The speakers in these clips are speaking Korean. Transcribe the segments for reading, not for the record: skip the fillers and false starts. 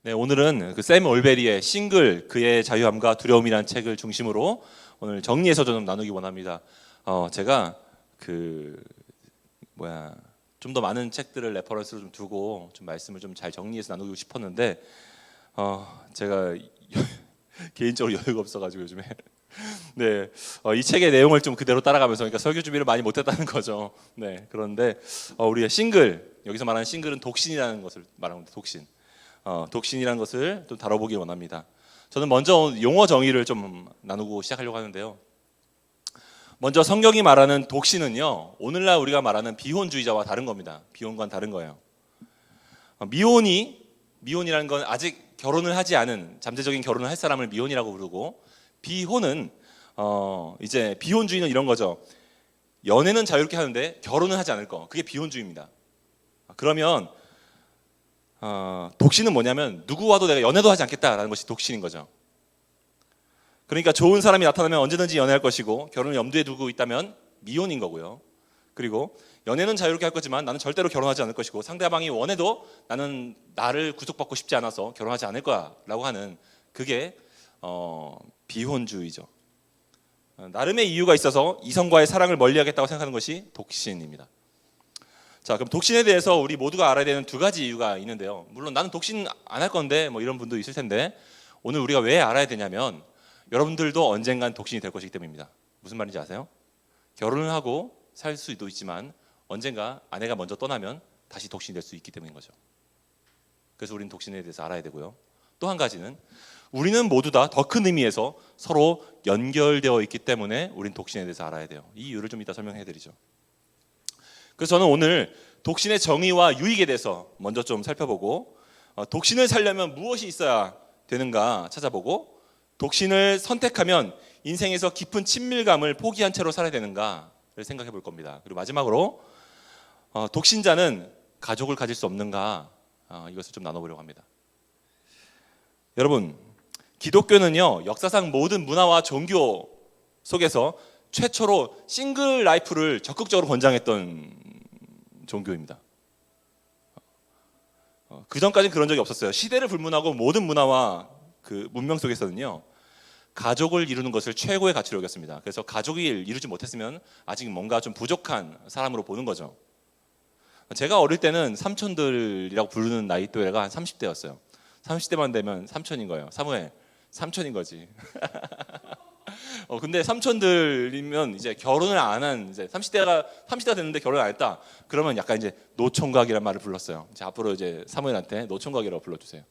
네, 오늘은 그 샘 올베리의 싱글 그의 자유함과 두려움이라는 책을 중심으로 오늘 정리해서 좀 나누기 원합니다. 제가 좀 더 많은 책들을 레퍼런스로 좀 두고 좀 말씀을 좀 잘 정리해서 나누고 싶었는데 제가 개인적으로 여유가 없어가지고 요즘에 네, 이 책의 내용을 좀 그대로 따라가면서 그러니까 설교 준비를 많이 못했다는 거죠. 네, 그런데 우리가 싱글 여기서 말하는 싱글은 독신이라는 것을 말합니다. 독신이라는 것을 좀 다뤄보기 원합니다. 저는 먼저 용어 정의를 좀 나누고 시작하려고 하는데요. 먼저 성경이 말하는 독신은요, 오늘날 우리가 말하는 비혼주의자와 다른 겁니다. 비혼과는 다른 거예요. 미혼이라는 건 아직 결혼을 하지 않은 잠재적인 결혼을 할 사람을 미혼이라고 부르고, 비혼은 이제 비혼주의는 이런 거죠. 연애는 자유롭게 하는데 결혼은 하지 않을 거. 그게 비혼주의입니다. 그러면 독신은 뭐냐면 누구와도 내가 연애도 하지 않겠다라는 것이 독신인 거죠. 그러니까 좋은 사람이 나타나면 언제든지 연애할 것이고, 결혼을 염두에 두고 있다면 미혼인 거고요. 그리고 연애는 자유롭게 할 거지만 나는 절대로 결혼하지 않을 것이고, 상대방이 원해도 나는 나를 구속받고 싶지 않아서 결혼하지 않을 거야 라고 하는, 그게 비혼주의죠. 나름의 이유가 있어서 이성과의 사랑을 멀리하겠다고 생각하는 것이 독신입니다. 자, 그럼 독신에 대해서 우리 모두가 알아야 되는 두 가지 이유가 있는데요. 물론 나는 독신 안 할 건데 뭐 이런 분도 있을 텐데, 오늘 우리가 왜 알아야 되냐면 여러분들도 언젠간 독신이 될 것이기 때문입니다. 무슨 말인지 아세요? 결혼을 하고 살 수도 있지만 언젠가 아내가 먼저 떠나면 다시 독신이 될 수 있기 때문인 거죠. 그래서 우리는 독신에 대해서 알아야 되고요. 또 한 가지는 우리는 모두 다 더 큰 의미에서 서로 연결되어 있기 때문에 우리는 독신에 대해서 알아야 돼요. 이 이유를 좀 이따 설명해 드리죠. 그래서 저는 오늘 독신의 정의와 유익에 대해서 먼저 좀 살펴보고, 독신을 살려면 무엇이 있어야 되는가 찾아보고, 독신을 선택하면 인생에서 깊은 친밀감을 포기한 채로 살아야 되는가를 생각해 볼 겁니다. 그리고 마지막으로 독신자는 가족을 가질 수 없는가, 이것을 좀 나눠보려고 합니다. 여러분, 기독교는요, 역사상 모든 문화와 종교 속에서 최초로 싱글 라이프를 적극적으로 권장했던 종교입니다. 그 전까지는 그런 적이 없었어요. 시대를 불문하고 모든 문화와 그 문명 속에서는요, 가족을 이루는 것을 최고의 가치로 여겼습니다. 그래서 가족이 이루지 못했으면 아직 뭔가 좀 부족한 사람으로 보는 거죠. 제가 어릴 때는 삼촌들이라고 부르는 나이 또래가 한 30대였어요. 30대만 되면 삼촌인 거예요. 사무엘, 삼촌인 거지. 근데 삼촌들이면 이제 결혼을 안 한, 이제 30대가 됐는데 결혼 안 했다. 그러면 약간 이제 노총각이란 말을 불렀어요. 이제 앞으로 이제 사무엘한테 노총각이라고 불러주세요.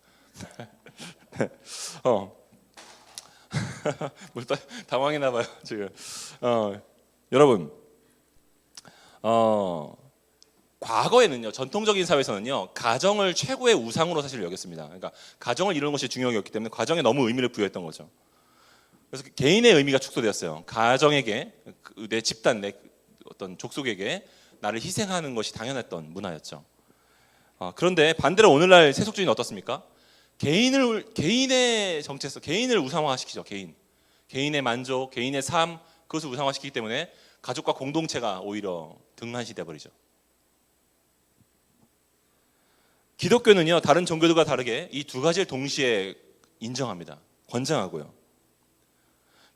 뭘 당황했나 봐요 지금. 여러분, 과거에는요, 전통적인 사회에서는요, 가정을 최고의 우상으로 사실 여겼습니다. 그러니까 가정을 이루는 것이 중요하기 때문에 가정에 너무 의미를 부여했던 거죠. 그래서 개인의 의미가 축소되었어요. 가정에게, 내 집단, 내 어떤 족속에게 나를 희생하는 것이 당연했던 문화였죠. 그런데 반대로 오늘날 세속주의는 어떻습니까? 개인의 정체성, 개인을 우상화시키죠. 개인의 만족, 개인의 삶, 그것을 우상화시키기 때문에 가족과 공동체가 오히려 등한시돼 버리죠. 기독교는요, 다른 종교들과 다르게 이 두 가지를 동시에 인정합니다. 권장하고요.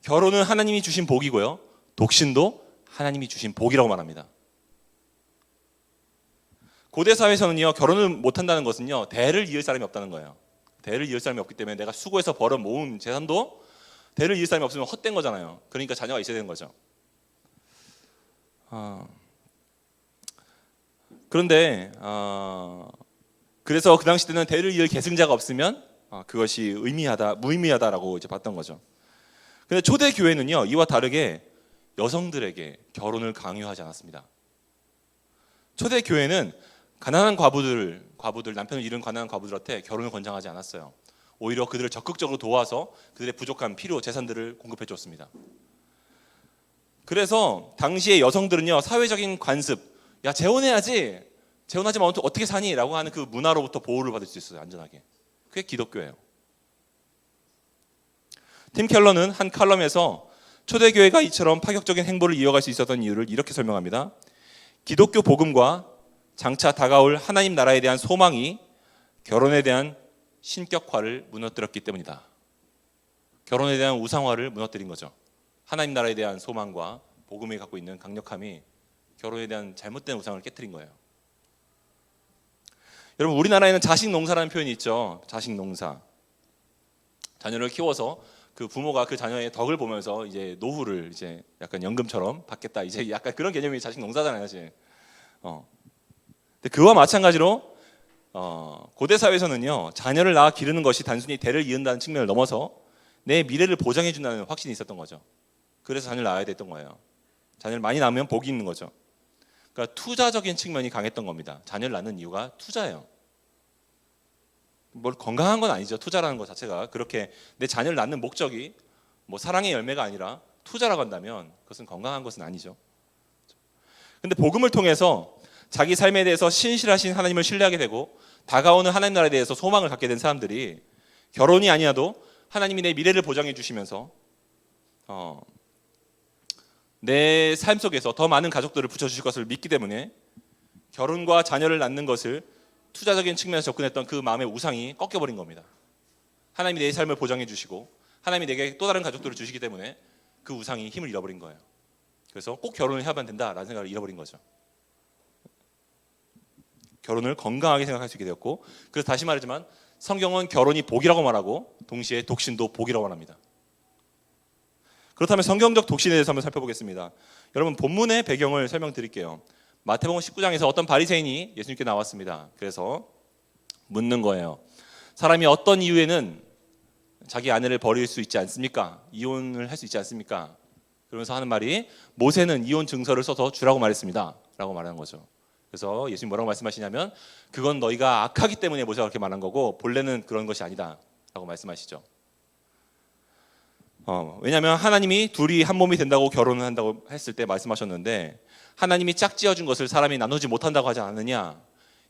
결혼은 하나님이 주신 복이고요, 독신도 하나님이 주신 복이라고 말합니다. 고대 사회에서는요, 결혼을 못한다는 것은요, 대를 이을 사람이 없다는 거예요. 대를 이을 사람이 없기 때문에 내가 수고해서 벌어 모은 재산도 대를 이을 사람이 없으면 헛된 거잖아요. 그러니까 자녀가 있어야 되는 거죠. 그런데 그래서 그 당시 때는 대를 이을 계승자가 없으면 그것이 무의미하다라고 이제 봤던 거죠. 근데 초대 교회는요, 이와 다르게 여성들에게 결혼을 강요하지 않았습니다. 초대 교회는 가난한 과부들, 남편을 잃은 가난한 과부들한테 결혼을 권장하지 않았어요. 오히려 그들을 적극적으로 도와서 그들의 부족한 필요, 재산들을 공급해 줬습니다. 그래서 당시의 여성들은요, 사회적인 관습, 야 재혼해야지, 재혼하지만 어떻게 사니? 라고 하는 그 문화로부터 보호를 받을 수 있어요. 안전하게. 그게 기독교예요. 팀 켈러는 한 칼럼에서 초대교회가 이처럼 파격적인 행보를 이어갈 수 있었던 이유를 이렇게 설명합니다. 기독교 복음과 장차 다가올 하나님 나라에 대한 소망이 결혼에 대한 신격화를 무너뜨렸기 때문이다. 결혼에 대한 우상화를 무너뜨린 거죠. 하나님 나라에 대한 소망과 복음이 갖고 있는 강력함이 결혼에 대한 잘못된 우상을 깨트린 거예요. 여러분, 우리나라에는 자식농사라는 표현이 있죠. 자식농사. 자녀를 키워서 그 부모가 그 자녀의 덕을 보면서 이제 노후를 이제 약간 연금처럼 받겠다. 이제 약간 그런 개념이 자식농사잖아요, 사실. 근데 그와 마찬가지로 고대 사회에서는요, 자녀를 낳아 기르는 것이 단순히 대를 이은다는 측면을 넘어서 내 미래를 보장해 준다는 확신이 있었던 거죠. 그래서 자녀를 낳아야 됐던 거예요. 자녀를 많이 낳으면 복이 있는 거죠. 그러니까 투자적인 측면이 강했던 겁니다. 자녀를 낳는 이유가 투자예요. 뭘 건강한 건 아니죠. 투자라는 것 자체가 그렇게 내 자녀를 낳는 목적이 뭐 사랑의 열매가 아니라 투자라고 한다면 그것은 건강한 것은 아니죠. 근데 복음을 통해서 자기 삶에 대해서 신실하신 하나님을 신뢰하게 되고 다가오는 하나님 나라에 대해서 소망을 갖게 된 사람들이 결혼이 아니어도 하나님이 내 미래를 보장해 주시면서 내 삶 속에서 더 많은 가족들을 붙여주실 것을 믿기 때문에 결혼과 자녀를 낳는 것을 투자적인 측면에서 접근했던 그 마음의 우상이 꺾여버린 겁니다. 하나님이 내 삶을 보장해 주시고 하나님이 내게 또 다른 가족들을 주시기 때문에 그 우상이 힘을 잃어버린 거예요. 그래서 꼭 결혼을 해야만 된다라는 생각을 잃어버린 거죠. 결혼을 건강하게 생각할 수 있게 되었고, 그래서 다시 말하지만 성경은 결혼이 복이라고 말하고 동시에 독신도 복이라고 말합니다. 그렇다면 성경적 독신에 대해서 한번 살펴보겠습니다. 여러분, 본문의 배경을 설명드릴게요. 마태복음 19장에서 어떤 바리새인이 예수님께 나왔습니다. 그래서 묻는 거예요. 사람이 어떤 이유에는 자기 아내를 버릴 수 있지 않습니까? 이혼을 할 수 있지 않습니까? 그러면서 하는 말이 모세는 이혼 증서를 써서 주라고 말했습니다. 라고 말하는 거죠. 그래서 예수님 뭐라고 말씀하시냐면 그건 너희가 악하기 때문에 모세가 그렇게 말한 거고 본래는 그런 것이 아니다. 라고 말씀하시죠. 왜냐하면 하나님이 둘이 한 몸이 된다고 결혼을 한다고 했을 때 말씀하셨는데 하나님이 짝지어준 것을 사람이 나누지 못한다고 하지 않느냐.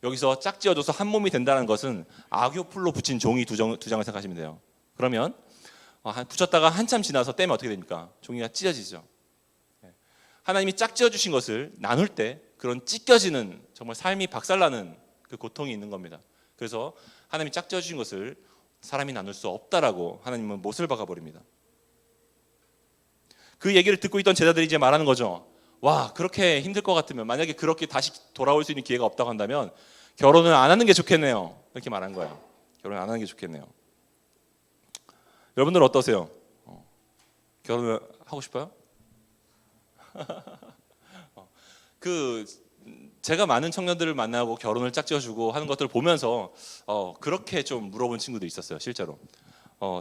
여기서 짝지어줘서 한 몸이 된다는 것은 악교풀로 붙인 종이 두 장을 생각하시면 돼요. 그러면 붙였다가 한참 지나서 떼면 어떻게 됩니까? 종이가 찢어지죠. 하나님이 짝지어주신 것을 나눌 때 그런 찢겨지는 정말 삶이 박살나는 그 고통이 있는 겁니다. 그래서 하나님이 짝지어주신 것을 사람이 나눌 수 없다라고 하나님은 못을 박아버립니다. 그 얘기를 듣고 있던 제자들이 이제 말하는 거죠. 와, 그렇게 힘들 것 같으면 만약에 그렇게 다시 돌아올 수 있는 기회가 없다고 한다면 결혼을 안 하는 게 좋겠네요. 이렇게 말한 거예요. 결혼 안 하는 게 좋겠네요. 여러분들 어떠세요? 결혼을 하고 싶어요? 제가 많은 청년들을 만나고 결혼을 짝지어주고 하는 것들을 보면서 그렇게 좀 물어본 친구도 있었어요. 실제로.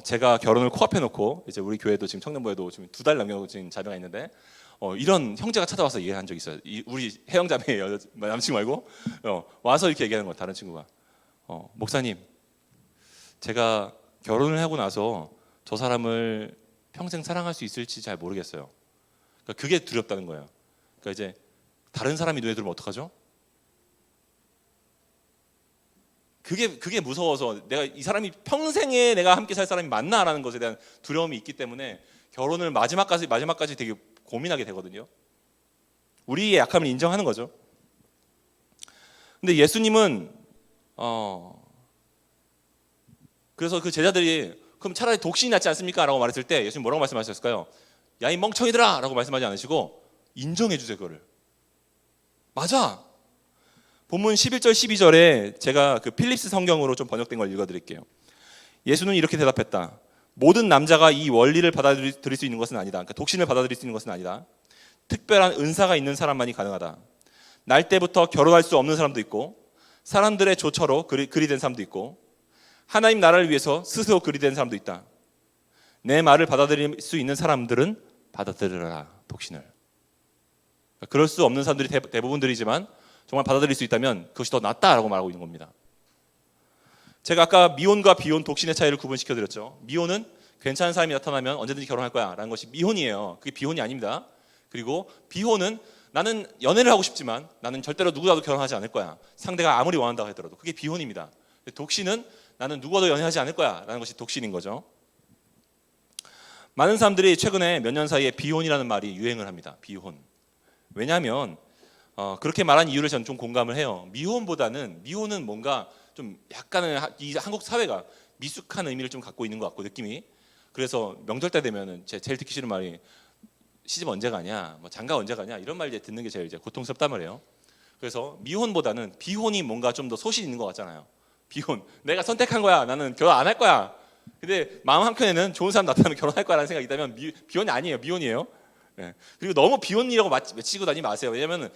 제가 결혼을 코앞에 놓고 이제 우리 교회도 지금 청년부에도 지금 2달 남겨놓고 지금 자녀가 있는데 이런 형제가 찾아와서 얘기한 적이 있어요. 우리 해영자매예요. 남친구 말고 와서 이렇게 얘기하는 거예요. 다른 친구가 목사님, 제가 결혼을 하고 나서 저 사람을 평생 사랑할 수 있을지 잘 모르겠어요. 그러니까 그게 두렵다는 거예요. 그러니까 이제 다른 사람이 눈에 들으면 어떡하죠? 그게 무서워서 내가 이 사람이 평생에 내가 함께 살 사람이 맞나라는 것에 대한 두려움이 있기 때문에 결혼을 마지막까지 되게 고민하게 되거든요. 우리의 약함을 인정하는 거죠. 근데 예수님은 그래서 그 제자들이 그럼 차라리 독신이 낫지 않습니까? 라고 말했을 때 예수님 뭐라고 말씀하셨을까요? 야, 이 멍청이들아! 라고 말씀하지 않으시고 인정해 주세요. 그거를. 맞아. 본문 11절 12절에 제가 그 필립스 성경으로 좀 번역된 걸 읽어드릴게요. 예수는 이렇게 대답했다. 모든 남자가 이 원리를 받아들일 수 있는 것은 아니다. 그러니까 독신을 받아들일 수 있는 것은 아니다. 특별한 은사가 있는 사람만이 가능하다. 날 때부터 결혼할 수 없는 사람도 있고 사람들의 조처로 그리 된 사람도 있고 하나님 나라를 위해서 스스로 그리 된 사람도 있다. 내 말을 받아들일 수 있는 사람들은 받아들여라. 독신을. 그럴 수 없는 사람들이 대부분들이지만 정말 받아들일 수 있다면 그것이 더 낫다라고 말하고 있는 겁니다. 제가 아까 미혼과 비혼, 독신의 차이를 구분시켜드렸죠. 미혼은 괜찮은 사람이 나타나면 언제든지 결혼할 거야 라는 것이 미혼이에요. 그게 비혼이 아닙니다. 그리고 비혼은 나는 연애를 하고 싶지만 나는 절대로 누구와도 결혼하지 않을 거야. 상대가 아무리 원한다고 하더라도 그게 비혼입니다. 독신은 나는 누구와도 연애하지 않을 거야 라는 것이 독신인 거죠. 많은 사람들이 최근에 몇 년 사이에 비혼이라는 말이 유행을 합니다. 비혼. 왜냐하면 그렇게 말한 이유를 저는 좀 공감을 해요. 미혼은 뭔가 좀 약간은 이 한국 사회가 미숙한 의미를 좀 갖고 있는 것 같고 느낌이. 그래서 명절 때 되면은 제일 듣기 싫은 말이 시집 언제 가냐, 뭐 장가 언제 가냐 이런 말 이제 듣는 게 제일 이제 고통스럽단 말이에요. 그래서 미혼보다는 비혼이 뭔가 좀 더 소신 있는 것 같잖아요. 비혼, 내가 선택한 거야. 나는 결혼 안 할 거야. 근데 마음 한켠에는 좋은 사람 나타나면 결혼할 거라는 생각이 있다면 비혼이 아니에요. 미혼이에요. 네. 그리고 너무 비혼이라고 외치고 다니지 마세요. 왜냐면은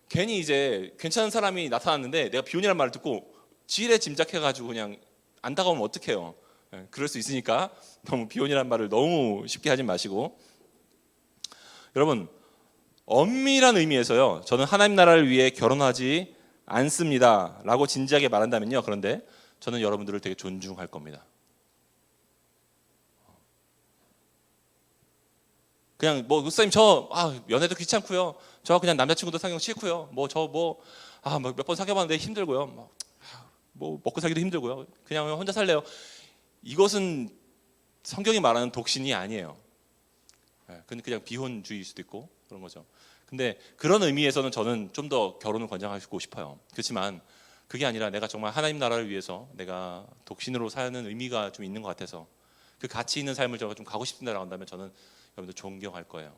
괜히 이제 괜찮은 사람이 나타났는데 내가 비혼이라는 말을 듣고 지레 짐작해가지고 그냥 안 다가오면 어떡해요. 네. 그럴 수 있으니까 너무 비혼이라는 말을 너무 쉽게 하지 마시고. 여러분, 엄밀한 의미에서요, 저는 하나님 나라를 위해 결혼하지 않습니다 라고 진지하게 말한다면요, 그런데 저는 여러분들을 되게 존중할 겁니다. 그냥 뭐 목사님 연애도 귀찮고요, 저 그냥 남자친구도 사귀기 싫고요, 몇 번 사귀어봤는데 힘들고요, 뭐 먹고 살기도 힘들고요, 그냥 혼자 살래요. 이것은 성경이 말하는 독신이 아니에요. 그냥 비혼주의일 수도 있고 그런 거죠. 근데 그런 의미에서는 저는 좀 더 결혼을 권장하고 싶어요. 그렇지만 그게 아니라 내가 정말 하나님 나라를 위해서 내가 독신으로 사는 의미가 좀 있는 것 같아서 그 가치 있는 삶을 제가 좀 가고 싶다라고 한다면 저는 여러분들 존경할 거예요.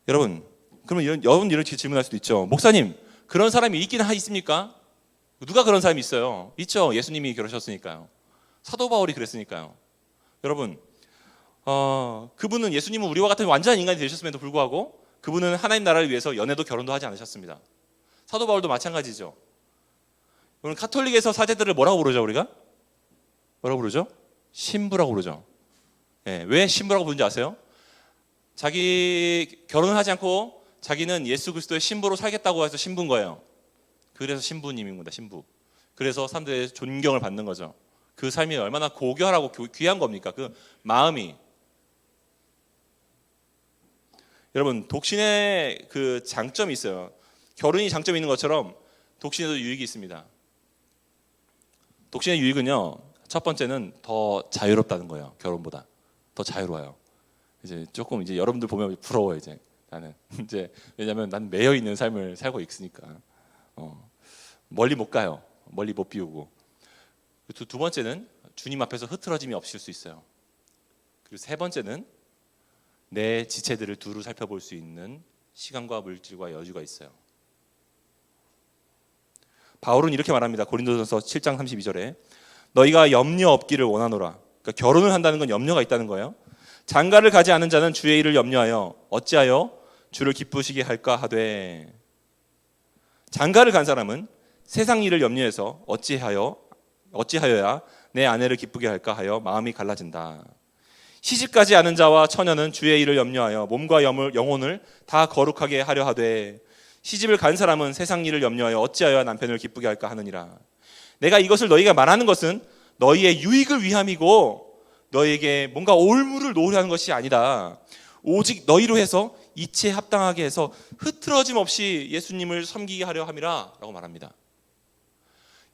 여러분, 그러면 여러분 이렇게 질문할 수도 있죠. 목사님, 그런 사람이 있긴 있습니까? 누가 그런 사람이 있어요? 있죠. 예수님이 그러셨으니까요. 사도 바울이 그랬으니까요. 여러분, 그분은 예수님은 우리와 같은 완전한 인간이 되셨음에도 불구하고 그분은 하나님 나라를 위해서 연애도 결혼도 하지 않으셨습니다. 사도 바울도 마찬가지죠. 오늘 카톨릭에서 사제들을 뭐라고 부르죠? 우리가? 뭐라고 부르죠? 신부라고 부르죠. 네, 왜 신부라고 부르는지 아세요? 자기 결혼을 하지 않고 자기는 예수 그리스도의 신부로 살겠다고 해서 신부인 거예요. 그래서 신부님입니다. 신부. 그래서 사람들의 존경을 받는 거죠. 그 삶이 얼마나 고결하고 귀한 겁니까? 그 마음이. 여러분, 독신의 그 장점이 있어요. 결혼이 장점이 있는 것처럼 독신에도 유익이 있습니다. 독신의 유익은요, 첫 번째는 더 자유롭다는 거예요. 결혼보다 더 자유로워요. 이제 조금 이제 여러분들 보면 부러워요. 이제 나는 이제 왜냐하면 난 매여 있는 삶을 살고 있으니까 멀리 못 가요. 멀리 못 비우고. 두 번째는 주님 앞에서 흐트러짐이 없을 수 있어요. 그리고 세 번째는 내 지체들을 두루 살펴볼 수 있는 시간과 물질과 여유가 있어요. 바울은 이렇게 말합니다. 고린도전서 7장 32절에 너희가 염려 없기를 원하노라. 그러니까 결혼을 한다는 건 염려가 있다는 거예요. 장가를 가지 않은 자는 주의 일을 염려하여 어찌하여 주를 기쁘시게 할까 하되, 장가를 간 사람은 세상 일을 염려해서 어찌하여야 내 아내를 기쁘게 할까 하여 마음이 갈라진다. 시집가지 않은 자와 처녀는 주의 일을 염려하여 몸과 영혼을 다 거룩하게 하려 하되, 시집을 간 사람은 세상 일을 염려하여 어찌하여 남편을 기쁘게 할까 하느니라. 내가 이것을 너희가 말하는 것은 너희의 유익을 위함이고 너희에게 뭔가 올무를 놓으려는 것이 아니다. 오직 너희로 해서 이치에 합당하게 해서 흐트러짐 없이 예수님을 섬기게 하려 함이라 라고 말합니다.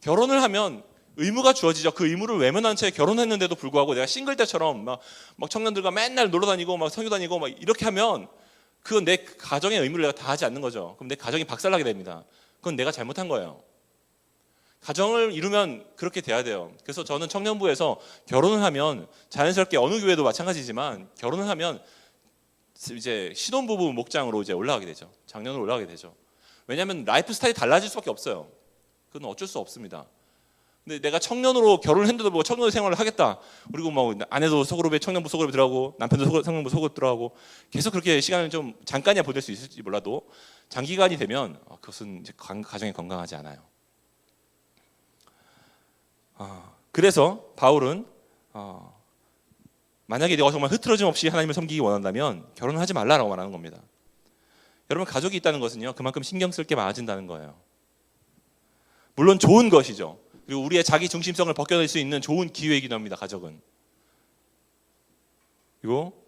결혼을 하면 의무가 주어지죠. 그 의무를 외면한 채 결혼했는데도 불구하고 내가 싱글 때처럼 막 청년들과 맨날 놀러 다니고 막 성교 다니고 막 이렇게 하면 그건 내 가정의 의무를 내가 다 하지 않는 거죠. 그럼 내 가정이 박살나게 됩니다. 그건 내가 잘못한 거예요. 가정을 이루면 그렇게 돼야 돼요. 그래서 저는 청년부에서 결혼을 하면 자연스럽게 어느 교회도 마찬가지지만 결혼을 하면 이제 신혼부부 목장으로 이제 올라가게 되죠. 장년으로 올라가게 되죠. 왜냐하면 라이프 스타일이 달라질 수밖에 없어요. 그건 어쩔 수 없습니다. 근데 내가 청년으로 결혼을 했는데도 뭐 청년 생활을 하겠다. 그리고 뭐 아내도 소그룹에 청년부 소그룹에 들어가고 남편도 청년부 소그룹 들어가고 계속 그렇게 시간을 좀 잠깐이야 보낼 수 있을지 몰라도 장기간이 되면 그것은 이제 가정이 건강하지 않아요. 그래서 바울은 만약에 내가 정말 흐트러짐 없이 하나님을 섬기기 원한다면 결혼을 하지 말라라고 말하는 겁니다. 여러분, 가족이 있다는 것은요, 그만큼 신경 쓸 게 많아진다는 거예요. 물론 좋은 것이죠. 그리고 우리의 자기 중심성을 벗겨낼 수 있는 좋은 기회이기도 합니다. 가족은. 그리고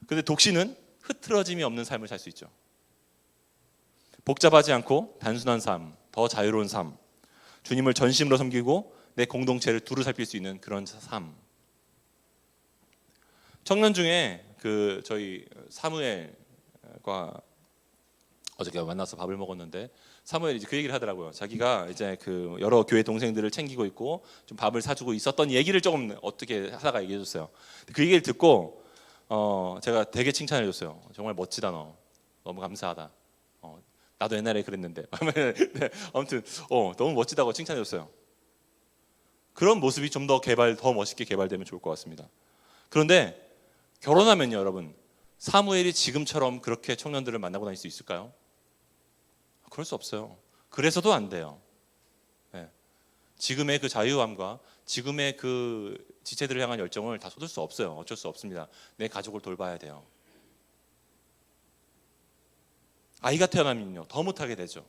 근데 독신은 흐트러짐이 없는 삶을 살 수 있죠. 복잡하지 않고 단순한 삶, 더 자유로운 삶, 주님을 전심으로 섬기고 내 공동체를 두루 살필 수 있는 그런 삶. 청년 중에 저희 사무엘과 어저께 만나서 밥을 먹었는데 사무엘이 이제 그 얘기를 하더라고요. 자기가 이제 그 여러 교회 동생들을 챙기고 있고 좀 밥을 사주고 있었던 얘기를 조금 어떻게 하다가 얘기해줬어요. 그 얘기를 듣고 제가 되게 칭찬해줬어요. 정말 멋지다 너. 너무 감사하다. 나도 옛날에 그랬는데. 네, 아무튼 너무 멋지다고 칭찬해줬어요. 그런 모습이 좀 더 멋있게 개발되면 좋을 것 같습니다. 그런데 결혼하면요, 여러분, 사무엘이 지금처럼 그렇게 청년들을 만나고 다닐 수 있을까요? 그럴 수 없어요. 그래서도 안 돼요. 네. 지금의 그 자유함과 지금의 그 지체들을 향한 열정을 다 쏟을 수 없어요. 어쩔 수 없습니다. 내 가족을 돌봐야 돼요. 아이가 태어나면요, 더 못하게 되죠.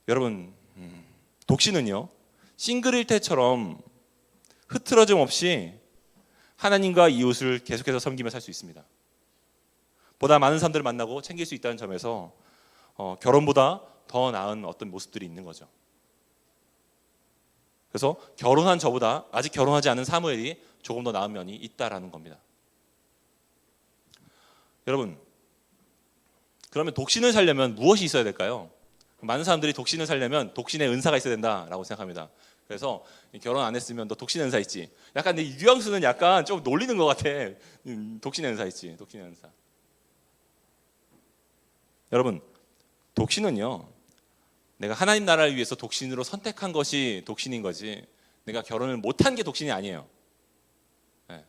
여러분, 독신은요, 싱글일 때처럼 흐트러짐 없이 하나님과 이웃을 계속해서 섬기며 살 수 있습니다. 보다 많은 사람들을 만나고 챙길 수 있다는 점에서 결혼보다 더 나은 어떤 모습들이 있는 거죠. 그래서 결혼한 저보다 아직 결혼하지 않은 사무엘이 조금 더 나은 면이 있다라는 겁니다. 여러분, 그러면 독신을 살려면 무엇이 있어야 될까요? 많은 사람들이 독신을 살려면 독신의 은사가 있어야 된다라고 생각합니다. 그래서 결혼 안 했으면 너 독신의 은사 있지. 약간 이 뉘앙스는 약간 좀 놀리는 것 같아. 독신의 은사 있지. 독신의 은사. 여러분, 독신은요, 내가 하나님 나라를 위해서 독신으로 선택한 것이 독신인 거지, 내가 결혼을 못한 게 독신이 아니에요. 네.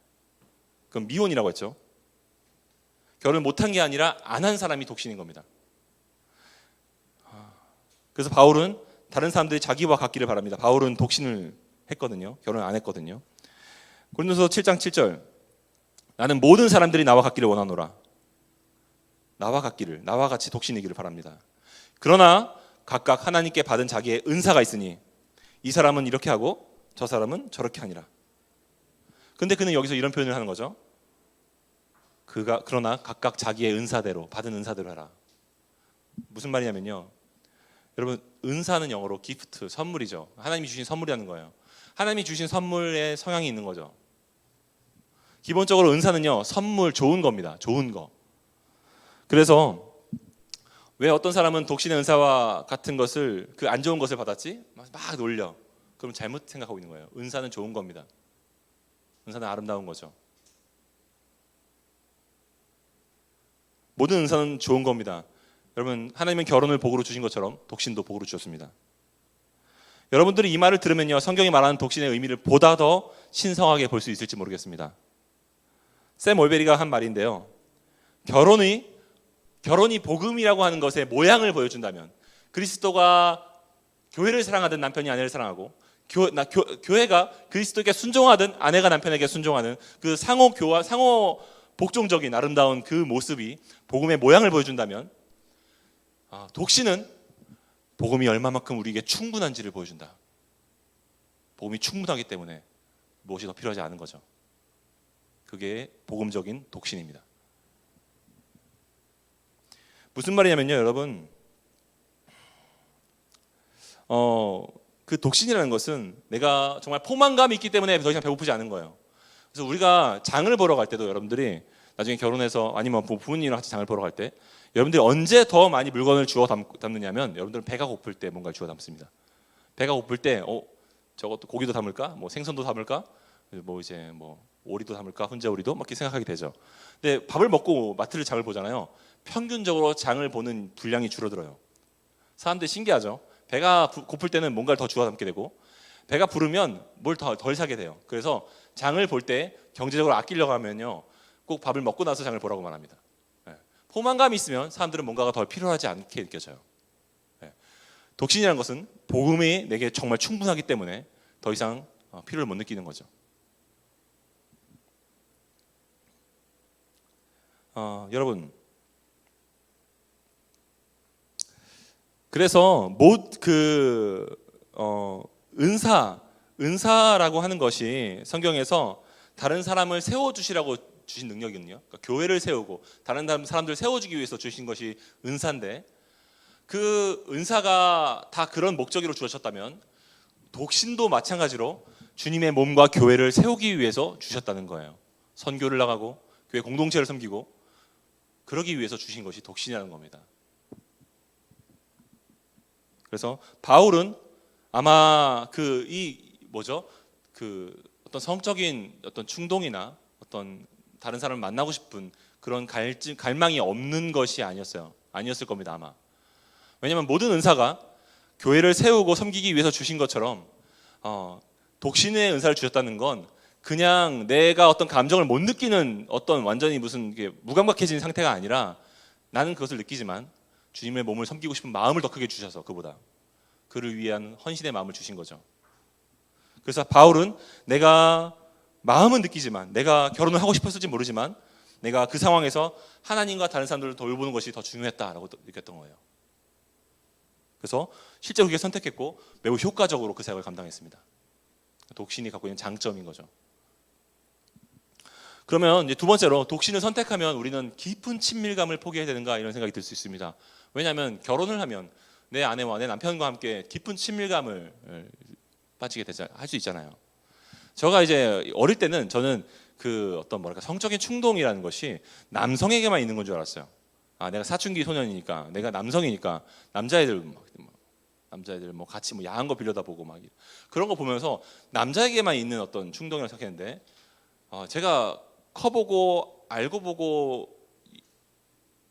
그럼 미혼이라고 했죠. 결혼을 못한 게 아니라 안 한 사람이 독신인 겁니다. 그래서 바울은 다른 사람들이 자기와 같기를 바랍니다. 바울은 독신을 했거든요. 결혼을 안 했거든요. 고린도서 7장 7절, 나는 모든 사람들이 나와 같기를 원하노라. 나와 같기를, 나와 같이 독신이기를 바랍니다. 그러나 각각 하나님께 받은 자기의 은사가 있으니 이 사람은 이렇게 하고 저 사람은 저렇게 하니라. 근데 그는 여기서 이런 표현을 하는 거죠. 그러나 각각 자기의 은사대로, 받은 은사대로 하라. 무슨 말이냐면요, 여러분, 은사는 영어로 기프트, 선물이죠. 하나님이 주신 선물이라는 거예요. 하나님이 주신 선물에 성향이 있는 거죠. 기본적으로 은사는요, 선물, 좋은 겁니다. 좋은 거. 그래서 왜 어떤 사람은 독신의 은사와 같은 것을, 그 안 좋은 것을 받았지? 막 놀려. 그럼 잘못 생각하고 있는 거예요. 은사는 좋은 겁니다. 은사는 아름다운 거죠. 모든 은사는 좋은 겁니다. 여러분, 하나님은 결혼을 복으로 주신 것처럼 독신도 복으로 주셨습니다. 여러분들이 이 말을 들으면요, 성경이 말하는 독신의 의미를 보다 더 신성하게 볼 수 있을지 모르겠습니다. 샘 올베리가 한 말인데요, 결혼이 복음이라고 하는 것의 모양을 보여준다면, 그리스도가 교회를 사랑하든 남편이 아내를 사랑하고, 교회가 그리스도에게 순종하든 아내가 남편에게 순종하는 그 상호 복종적인 아름다운 그 모습이 복음의 모양을 보여준다면, 독신은 복음이 얼마만큼 우리에게 충분한지를 보여준다. 복음이 충분하기 때문에 무엇이 더 필요하지 않은 거죠. 그게 복음적인 독신입니다. 무슨 말이냐면요, 여러분, 그 독신이라는 것은 내가 정말 포만감이 있기 때문에 더 이상 배고프지 않은 거예요. 그래서 우리가 장을 보러 갈 때도, 여러분들이 나중에 결혼해서 아니면 부모님이랑 같이 장을 보러 갈 때 여러분들이 언제 더 많이 물건을 주워 담느냐면, 여러분들은 배가 고플 때 뭔가를 주워 담습니다. 배가 고플 때 저것도 고기도 담을까? 뭐 생선도 담을까? 뭐 이제 뭐 오리도 담을까? 훈제 오리도? 막 이렇게 생각하게 되죠. 근데 밥을 먹고 마트를 장을 보잖아요. 평균적으로 장을 보는 분량이 줄어들어요. 사람들이 신기하죠. 배가 고플 때는 뭔가를 더 주워 담게 되고, 배가 부르면 뭘 덜 사게 돼요. 그래서 장을 볼 때 경제적으로 아끼려고 하면요, 꼭 밥을 먹고 나서 장을 보라고 말합니다. 포만감이 있으면 사람들은 뭔가가 더 필요하지 않게 느껴져요. 독신이라는 것은 복음이 내게 정말 충분하기 때문에 더 이상 필요를 못 느끼는 거죠. 여러분, 그래서 은사라고 하는 것이 성경에서 다른 사람을 세워주시라고 주신 능력이거든요. 그러니까 교회를 세우고 다른 사람들을 세워주기 위해서 주신 것이 은사인데, 그 은사가 다 그런 목적으로 주셨다면 독신도 마찬가지로 주님의 몸과 교회를 세우기 위해서 주셨다는 거예요. 선교를 나가고 교회 공동체를 섬기고 그러기 위해서 주신 것이 독신이라는 겁니다. 그래서 바울은 아마 어떤 성적인 어떤 충동이나 어떤 다른 사람을 만나고 싶은 그런 갈망이 없는 것이 아니었을 겁니다, 아마. 왜냐하면 모든 은사가 교회를 세우고 섬기기 위해서 주신 것처럼 독신의 은사를 주셨다는 건 그냥 내가 어떤 감정을 못 느끼는 어떤 완전히 무슨 무감각해진 상태가 아니라 나는 그것을 느끼지만 주님의 몸을 섬기고 싶은 마음을 더 크게 주셔서 그를 위한 헌신의 마음을 주신 거죠. 그래서 바울은 내가 마음은 느끼지만 내가 결혼을 하고 싶었을지 모르지만 내가 그 상황에서 하나님과 다른 사람들을 돌보는 것이 더 중요했다라고 느꼈던 거예요. 그래서 실제로 그게 선택했고 매우 효과적으로 그 사역을 감당했습니다. 독신이 갖고 있는 장점인 거죠. 그러면 이제 두 번째로 독신을 선택하면 우리는 깊은 친밀감을 포기해야 되는가 이런 생각이 들 수 있습니다. 왜냐하면 결혼을 하면 내 아내와 내 남편과 함께 깊은 친밀감을 할 수 있잖아요. 제가 이제 어릴 때는 저는 성적인 충동이라는 것이 남성에게만 있는 건 줄 알았어요. 내가 사춘기 소년이니까, 내가 남성이니까 남자애들 같이 야한 거 빌려다 보고 그런 거 보면서 남자에게만 있는 어떤 충동이라고 생각했는데 제가 커보고 알고 보고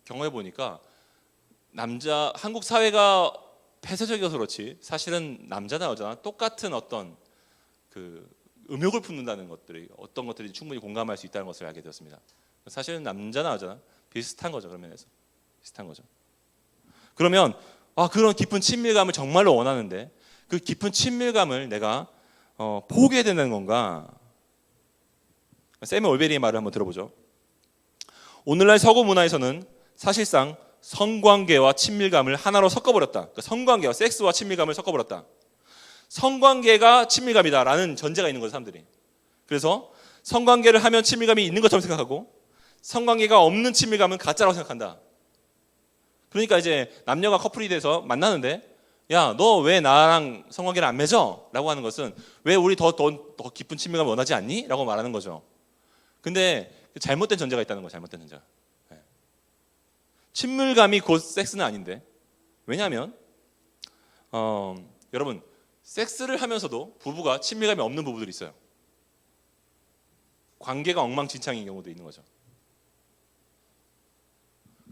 경험해 보니까 한국 사회가 폐쇄적이어서 그렇지 사실은 남자나 여자나 똑같은 어떤 음욕을 품는다는 어떤 것들이 충분히 공감할 수 있다는 것을 알게 되었습니다. 사실은 남자나 여자나 비슷한 거죠. 그런 면에서 비슷한 거죠. 그러면 그런 깊은 친밀감을 정말로 원하는데 그 깊은 친밀감을 내가 포기해야 된다는 건가? 세미 올베리의 말을 한번 들어보죠. 오늘날 서구 문화에서는 사실상 성관계와 친밀감을 하나로 섞어버렸다. 그러니까 성관계와 섹스와 친밀감을 섞어버렸다. 성관계가 친밀감이다라는 전제가 있는 거죠, 사람들이. 그래서 성관계를 하면 친밀감이 있는 것처럼 생각하고 성관계가 없는 친밀감은 가짜라고 생각한다. 그러니까 이제 남녀가 커플이 돼서 만나는데 야, 너 왜 나랑 성관계를 안 맺어? 라고 하는 것은 왜 우리 더 깊은 친밀감을 원하지 않니? 라고 말하는 거죠. 근데 잘못된 전제가 있다는 거예요. 잘못된 전제가. 친밀감이 곧 섹스는 아닌데. 왜냐하면 여러분 섹스를 하면서도 부부가 친밀감이 없는 부부들이 있어요. 관계가 엉망진창인 경우도 있는 거죠.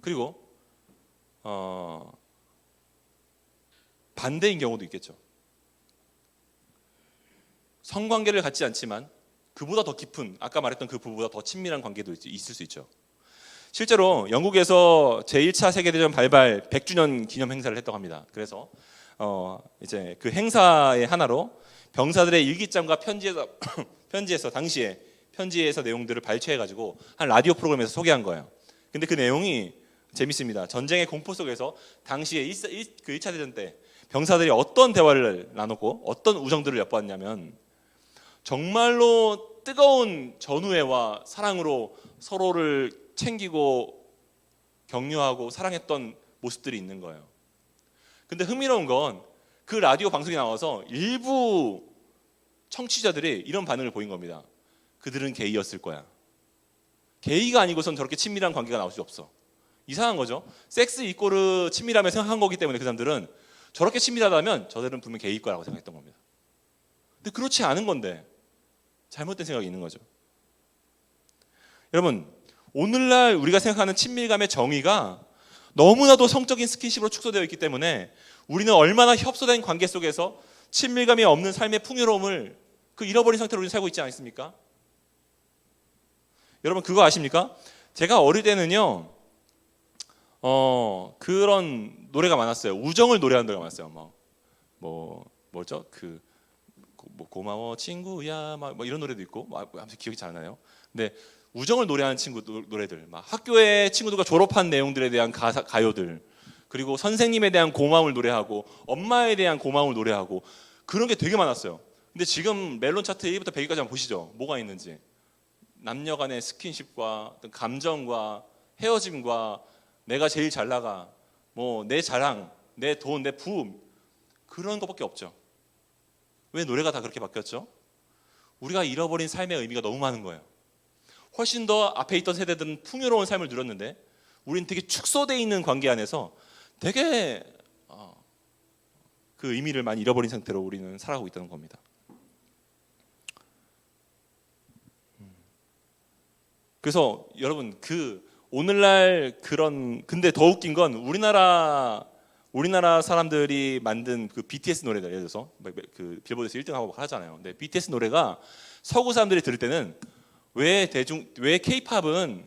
그리고 반대인 경우도 있겠죠. 성관계를 갖지 않지만 그보다 더 깊은, 아까 말했던 그 부부보다 더 친밀한 관계도 있을 수 있죠. 실제로 영국에서 제1차 세계대전 발발 100주년 기념 행사를 했다고 합니다. 그래서 이제 그 행사의 하나로 병사들의 일기장과 편지에서 당시에 편지에서 내용들을 발췌해가지고 한 라디오 프로그램에서 소개한 거예요. 근데 그 내용이 재밌습니다. 전쟁의 공포 속에서 당시에 1차 대전 때 병사들이 어떤 대화를 나눴고 어떤 우정들을 엿보았냐면 정말로 뜨거운 전우애와 사랑으로 서로를 챙기고 격려하고 사랑했던 모습들이 있는 거예요. 근데 흥미로운 건 그 라디오 방송이 나와서 일부 청취자들이 이런 반응을 보인 겁니다. 그들은 게이였을 거야. 게이가 아니고선 저렇게 친밀한 관계가 나올 수 없어. 이상한 거죠. 섹스 이꼬르 친밀함을 생각한 거기 때문에 그 사람들은 저렇게 친밀하다면 저들은 분명 게이일 거라고 생각했던 겁니다. 근데 그렇지 않은 건데 잘못된 생각이 있는 거죠. 여러분, 오늘날 우리가 생각하는 친밀감의 정의가 너무나도 성적인 스킨십으로 축소되어 있기 때문에 우리는 얼마나 협소된 관계 속에서 친밀감이 없는 삶의 풍요로움을 잃어버린 상태로 우리는 살고 있지 않습니까? 여러분 그거 아십니까? 제가 어릴 때는요 그런 노래가 많았어요. 우정을 노래하는 노래가 많았어요. 뭐죠? 고마워 친구야 이런 노래도 있고 아무튼 기억이 잘 안 나요. 근데 우정을 노래하는 노래들, 학교의 친구들과 졸업한 내용들에 대한 가요들, 그리고 선생님에 대한 고마움을 노래하고 엄마에 대한 고마움을 노래하고 그런 게 되게 많았어요. 근데 지금 멜론 차트 1위부터 100위까지 한번 보시죠. 뭐가 있는지. 남녀 간의 스킨십과 감정과 헤어짐과 내가 제일 잘 나가, 내 자랑, 내 돈, 내 부음 그런 것밖에 없죠. 왜 노래가 다 그렇게 바뀌었죠? 우리가 잃어버린 삶의 의미가 너무 많은 거예요. 훨씬 더 앞에 있던 세대들은 풍요로운 삶을 누렸는데 우리는 되게 축소되어 있는 관계 안에서 되게 그 의미를 많이 잃어버린 상태로 우리는 살아가고 있다는 겁니다. 그래서 여러분 오늘날 근데 더 웃긴 건 우리나라 사람들이 만든 그 BTS 노래들, 예를 들어서 그 빌보드에서 1등하고 하잖아요. 근데 BTS 노래가 서구 사람들이 들을 때는 왜 K-팝은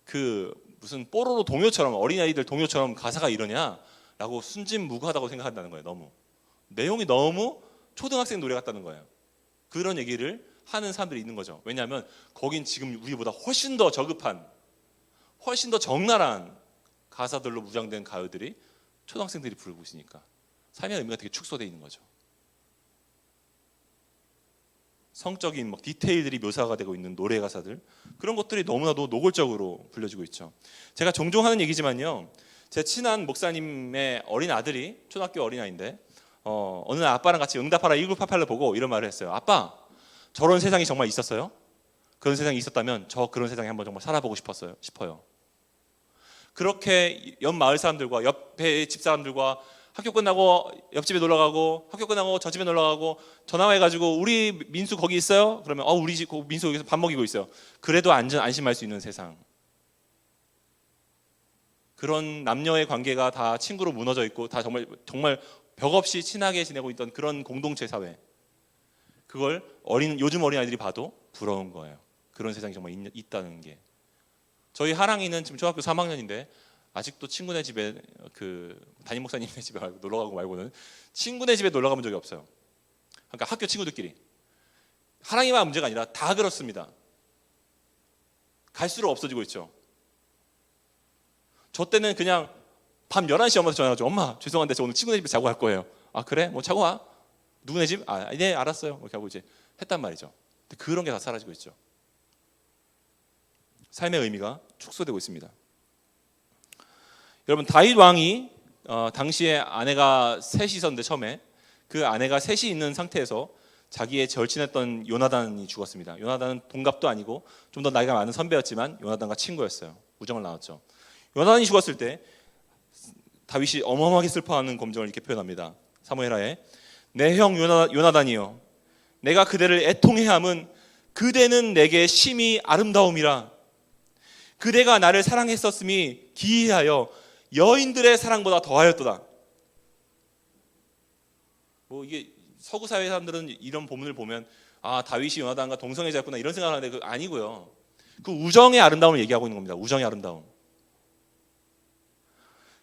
그 무슨 뽀로로 동요처럼, 어린아이들 동요처럼 가사가 이러냐라고 순진무구하다고 생각한다는 거예요. 너무 내용이 너무 초등학생 노래 같다는 거예요. 그런 얘기를 하는 사람들이 있는 거죠. 왜냐하면 거긴 지금 우리보다 훨씬 더 저급한, 훨씬 더 적나라한 가사들로 무장된 가요들이 초등학생들이 부르고 있으니까 삶의 의미가 되게 축소되어 있는 거죠. 성적인 막 디테일들이 묘사가 되고 있는 노래 가사들, 그런 것들이 너무나도 노골적으로 불려지고 있죠. 제가 종종 하는 얘기지만요, 제 친한 목사님의 어린 아들이 초등학교 어린아이인데 어느 날 아빠랑 같이 응답하라 1988을 보고 이런 말을 했어요. 아빠, 저런 세상이 정말 있었어요? 그런 세상이 있었다면 저 그런 세상에 한번 정말 살아보고 싶어요. 그렇게 옆 마을 사람들과 옆에 집 사람들과 학교 끝나고 옆집에 놀러 가고, 학교 끝나고 저 집에 놀러 가고, 전화해가지고 우리 민수 거기 있어요? 그러면 우리 집 민수 여기서 밥 먹이고 있어요. 그래도 안심할 수 있는 세상. 그런 남녀의 관계가 다 친구로 무너져 있고 다 정말 벽 없이 친하게 지내고 있던 그런 공동체 사회. 그걸 요즘 어린아이들이 봐도 부러운 거예요. 그런 세상이 정말 있다는 게. 저희 하랑이는 지금 중학교 3학년인데 아직도 친구네 집에 담임 목사님네 집에 놀러 가고 말고는 친구네 집에 놀러 가본 적이 없어요. 그러니까 학교 친구들끼리. 하랑이만 문제가 아니라 다 그렇습니다. 갈수록 없어지고 있죠. 저 때는 그냥 밤 11시에 엄마한테 전화하죠. 엄마, 죄송한데 저 오늘 친구네 집에 자고 갈 거예요. 아, 그래? 뭐 자고 와. 누구네 집? 아, 네, 알았어요. 이렇게 하고 이제 했단 말이죠. 근데 그런 게 다 사라지고 있죠. 삶의 의미가 축소되고 있습니다. 여러분, 다윗 왕이 당시에 아내가 셋이 있었는데, 처음에 그 아내가 셋이 있는 상태에서 자기의 절친했던 요나단이 죽었습니다. 요나단은 동갑도 아니고 좀 더 나이가 많은 선배였지만 요나단과 친구였어요. 우정을 나눴죠. 요나단이 죽었을 때 다윗이 어마어마하게 슬퍼하는 감정을 이렇게 표현합니다. 사무엘하에 내 형 요나단이여, 내가 그대를 애통해함은 그대는 내게 심히 아름다움이라. 그대가 나를 사랑했었음이 기이하여 여인들의 사랑보다 더하였도다. 뭐 이게 서구 사회 사람들은 이런 본문을 보면 다윗이 요나단과 동성애자였구나 이런 생각을 하는데 그 아니고요. 그 우정의 아름다움을 얘기하고 있는 겁니다. 우정의 아름다움.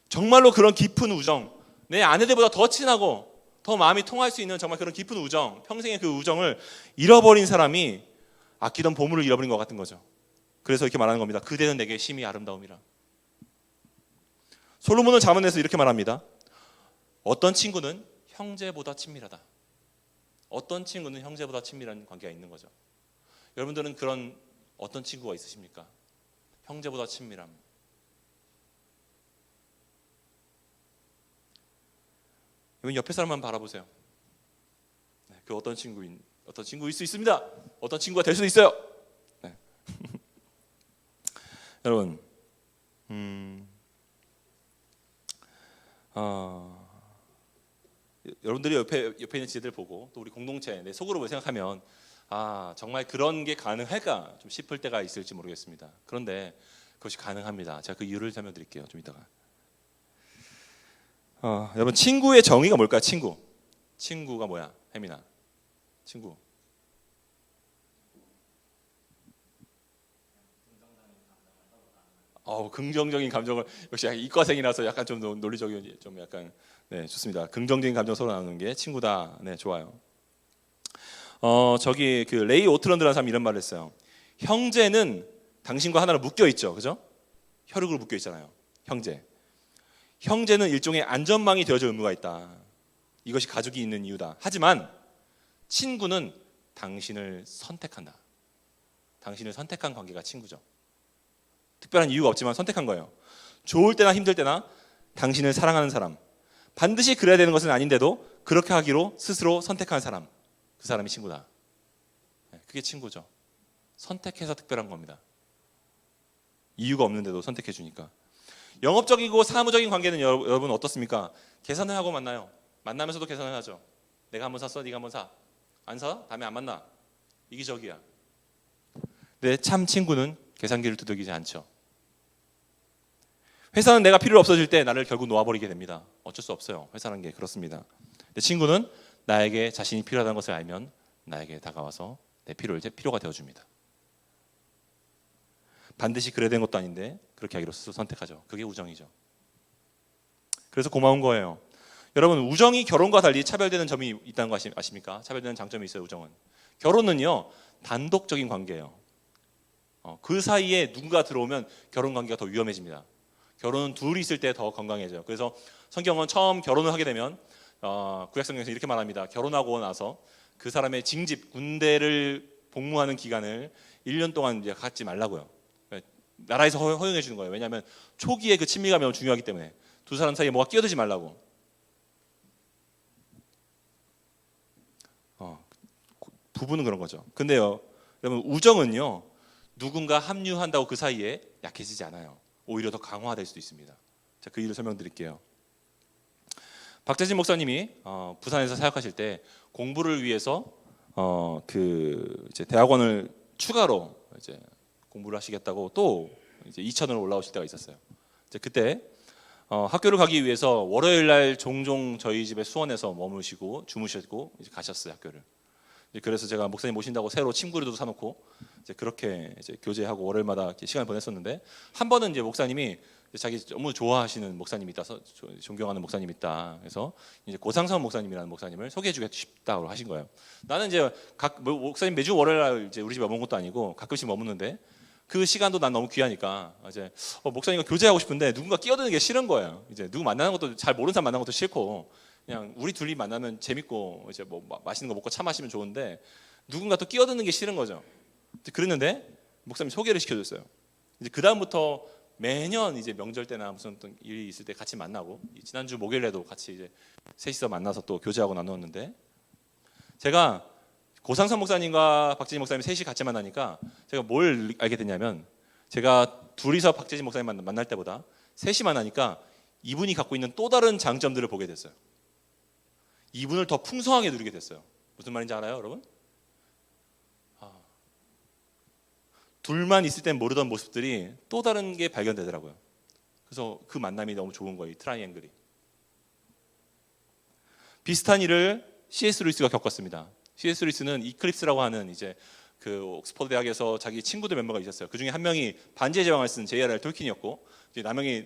정말로 그런 깊은 우정, 내 아내들보다 더 친하고 더 마음이 통할 수 있는 정말 그런 깊은 우정, 평생의 그 우정을 잃어버린 사람이 아끼던 보물을 잃어버린 것 같은 거죠. 그래서 이렇게 말하는 겁니다. 그대는 내게 심히 아름다움이라. 솔로몬은 잠언에서 이렇게 말합니다. 어떤 친구는 형제보다 친밀하다. 어떤 친구는 형제보다 친밀한 관계가 있는 거죠. 여러분들은 그런 어떤 친구가 있으십니까? 형제보다 친밀함. 여러분 옆에 사람만 바라보세요. 그 어떤 친구일 수 있습니다. 어떤 친구가 될 수도 있어요. 네. 여러분, 여러분들이 옆에 있는 지혜들 보고 또 우리 공동체 내 속으로 생각하면 정말 그런 게 가능할까 좀 싶을 때가 있을지 모르겠습니다. 그런데 그것이 가능합니다. 제가 그 이유를 설명드릴게요. 좀 이따가. 여러분, 친구의 정의가 뭘까요? 친구가 뭐야? 혜민아, 친구. 긍정적인 감정을, 역시 이과생이라서 약간 좀 논리적인, 좀 약간 좋습니다. 긍정적인 감정 서로 나누는 게 친구다. 네, 좋아요. 저기 그 레이 오트런드라는 사람이 이런 말을 했어요. 형제는 당신과 하나로 묶여 있죠, 그죠? 혈육으로 묶여 있잖아요. 형제는 일종의 안전망이 되어줄 의무가 있다. 이것이 가족이 있는 이유다. 하지만 친구는 당신을 선택한다. 당신을 선택한 관계가 친구죠. 특별한 이유가 없지만 선택한 거예요. 좋을 때나 힘들 때나 당신을 사랑하는 사람, 반드시 그래야 되는 것은 아닌데도 그렇게 하기로 스스로 선택한 사람, 그 사람이 친구다. 그게 친구죠. 선택해서 특별한 겁니다. 이유가 없는데도 선택해 주니까. 영업적이고 사무적인 관계는 여러분 어떻습니까? 계산을 하고 만나요. 만나면서도 계산을 하죠. 내가 한번 샀어, 네가 한번 사. 안 사? 다음에 안 만나. 이기적이야. 근데 참 친구는 계산기를 두들기지 않죠. 회사는 내가 필요 없어질 때 나를 결국 놓아버리게 됩니다. 어쩔 수 없어요. 회사라는 게 그렇습니다. 근데 친구는 나에게 자신이 필요하다는 것을 알면 나에게 다가와서 내 필요가 되어줍니다. 반드시 그래야 되는 것도 아닌데 그렇게 하기로 선택하죠. 그게 우정이죠. 그래서 고마운 거예요. 여러분, 우정이 결혼과 달리 차별되는 점이 있다는 거 아십니까? 차별되는 장점이 있어요. 우정은. 결혼은요 단독적인 관계예요. 그 사이에 누군가 들어오면 결혼 관계가 더 위험해집니다. 결혼은 둘이 있을 때 더 건강해져요. 그래서 성경은 처음 결혼을 하게 되면 구약성경에서 이렇게 말합니다. 결혼하고 나서 그 사람의 징집, 군대를 복무하는 기간을 1년 동안 이제 갖지 말라고요. 나라에서 허용해 주는 거예요. 왜냐하면 초기에 그 친밀감이 너무 중요하기 때문에 두 사람 사이에 뭐가 끼어들지 말라고. 부부는 그런 거죠. 근데요, 여러분, 우정은요 누군가 합류한다고 그 사이에 약해지지 않아요. 오히려 더 강화될 수도 있습니다. 자, 그 이유를 설명드릴게요. 박재진 목사님이 부산에서 사역하실 때 공부를 위해서 이제 대학원을 추가로 이제 공부를 하시겠다고 또 이제 이천으로 올라오실 때가 있었어요. 이제 그때 학교를 가기 위해서 월요일 날 종종 저희 집에 수원에서 머무시고 주무시고 이제 가셨어요, 학교를. 그래서 제가 목사님 모신다고 새로 침구류도 사놓고 이제 그렇게 이제 교제하고 월요일마다 시간을 보냈었는데, 한 번은 이제 목사님이 자기 너무 좋아하시는 목사님이 있다서, 존경하는 목사님이 있다. 그래서 이제 고상선 목사님이라는 목사님을 소개해주고 싶다고 하신 거예요. 나는 이제 목사님 매주 월요일날 이제 우리 집에 머문 것도 아니고 가끔씩 머무는데 그 시간도 난 너무 귀하니까 이제 목사님과 교제하고 싶은데 누군가 끼어드는 게 싫은 거예요. 이제 누구 만나는 것도 잘 모르는 사람 만나는 것도 싫고 그냥 우리 둘이 만나면 재밌고 이제 뭐 맛있는 거 먹고 차 마시면 좋은데 누군가 또 끼어드는 게 싫은 거죠. 그랬는데 목사님 소개를 시켜줬어요. 이제 그 다음부터 매년 이제 명절 때나 무슨 어떤 일이 있을 때 같이 만나고, 지난주 목요일에도 같이 이제 셋이서 만나서 또 교제하고 나누었는데, 제가 고상선 목사님과 박재진 목사님 셋이 같이 만나니까 제가 뭘 알게 됐냐면, 제가 둘이서 박재진 목사님 만날 때보다 셋이 만나니까 이분이 갖고 있는 또 다른 장점들을 보게 됐어요. 이분을 더 풍성하게 누리게 됐어요. 무슨 말인지 알아요, 여러분? 둘만 있을 땐 모르던 모습들이 또 다른 게 발견되더라고요. 그래서 그 만남이 너무 좋은 거예요, 이 트라이앵글이. 비슷한 일을 C.S. 루이스가 겪었습니다. C.S. 루이스는 이클립스라고 하는 이제 그 옥스퍼드 대학에서 자기 친구들 멤버가 있었어요. 그 중에 한 명이 반지의 제왕을 쓴 J.R.R. 톨킨이었고, 이제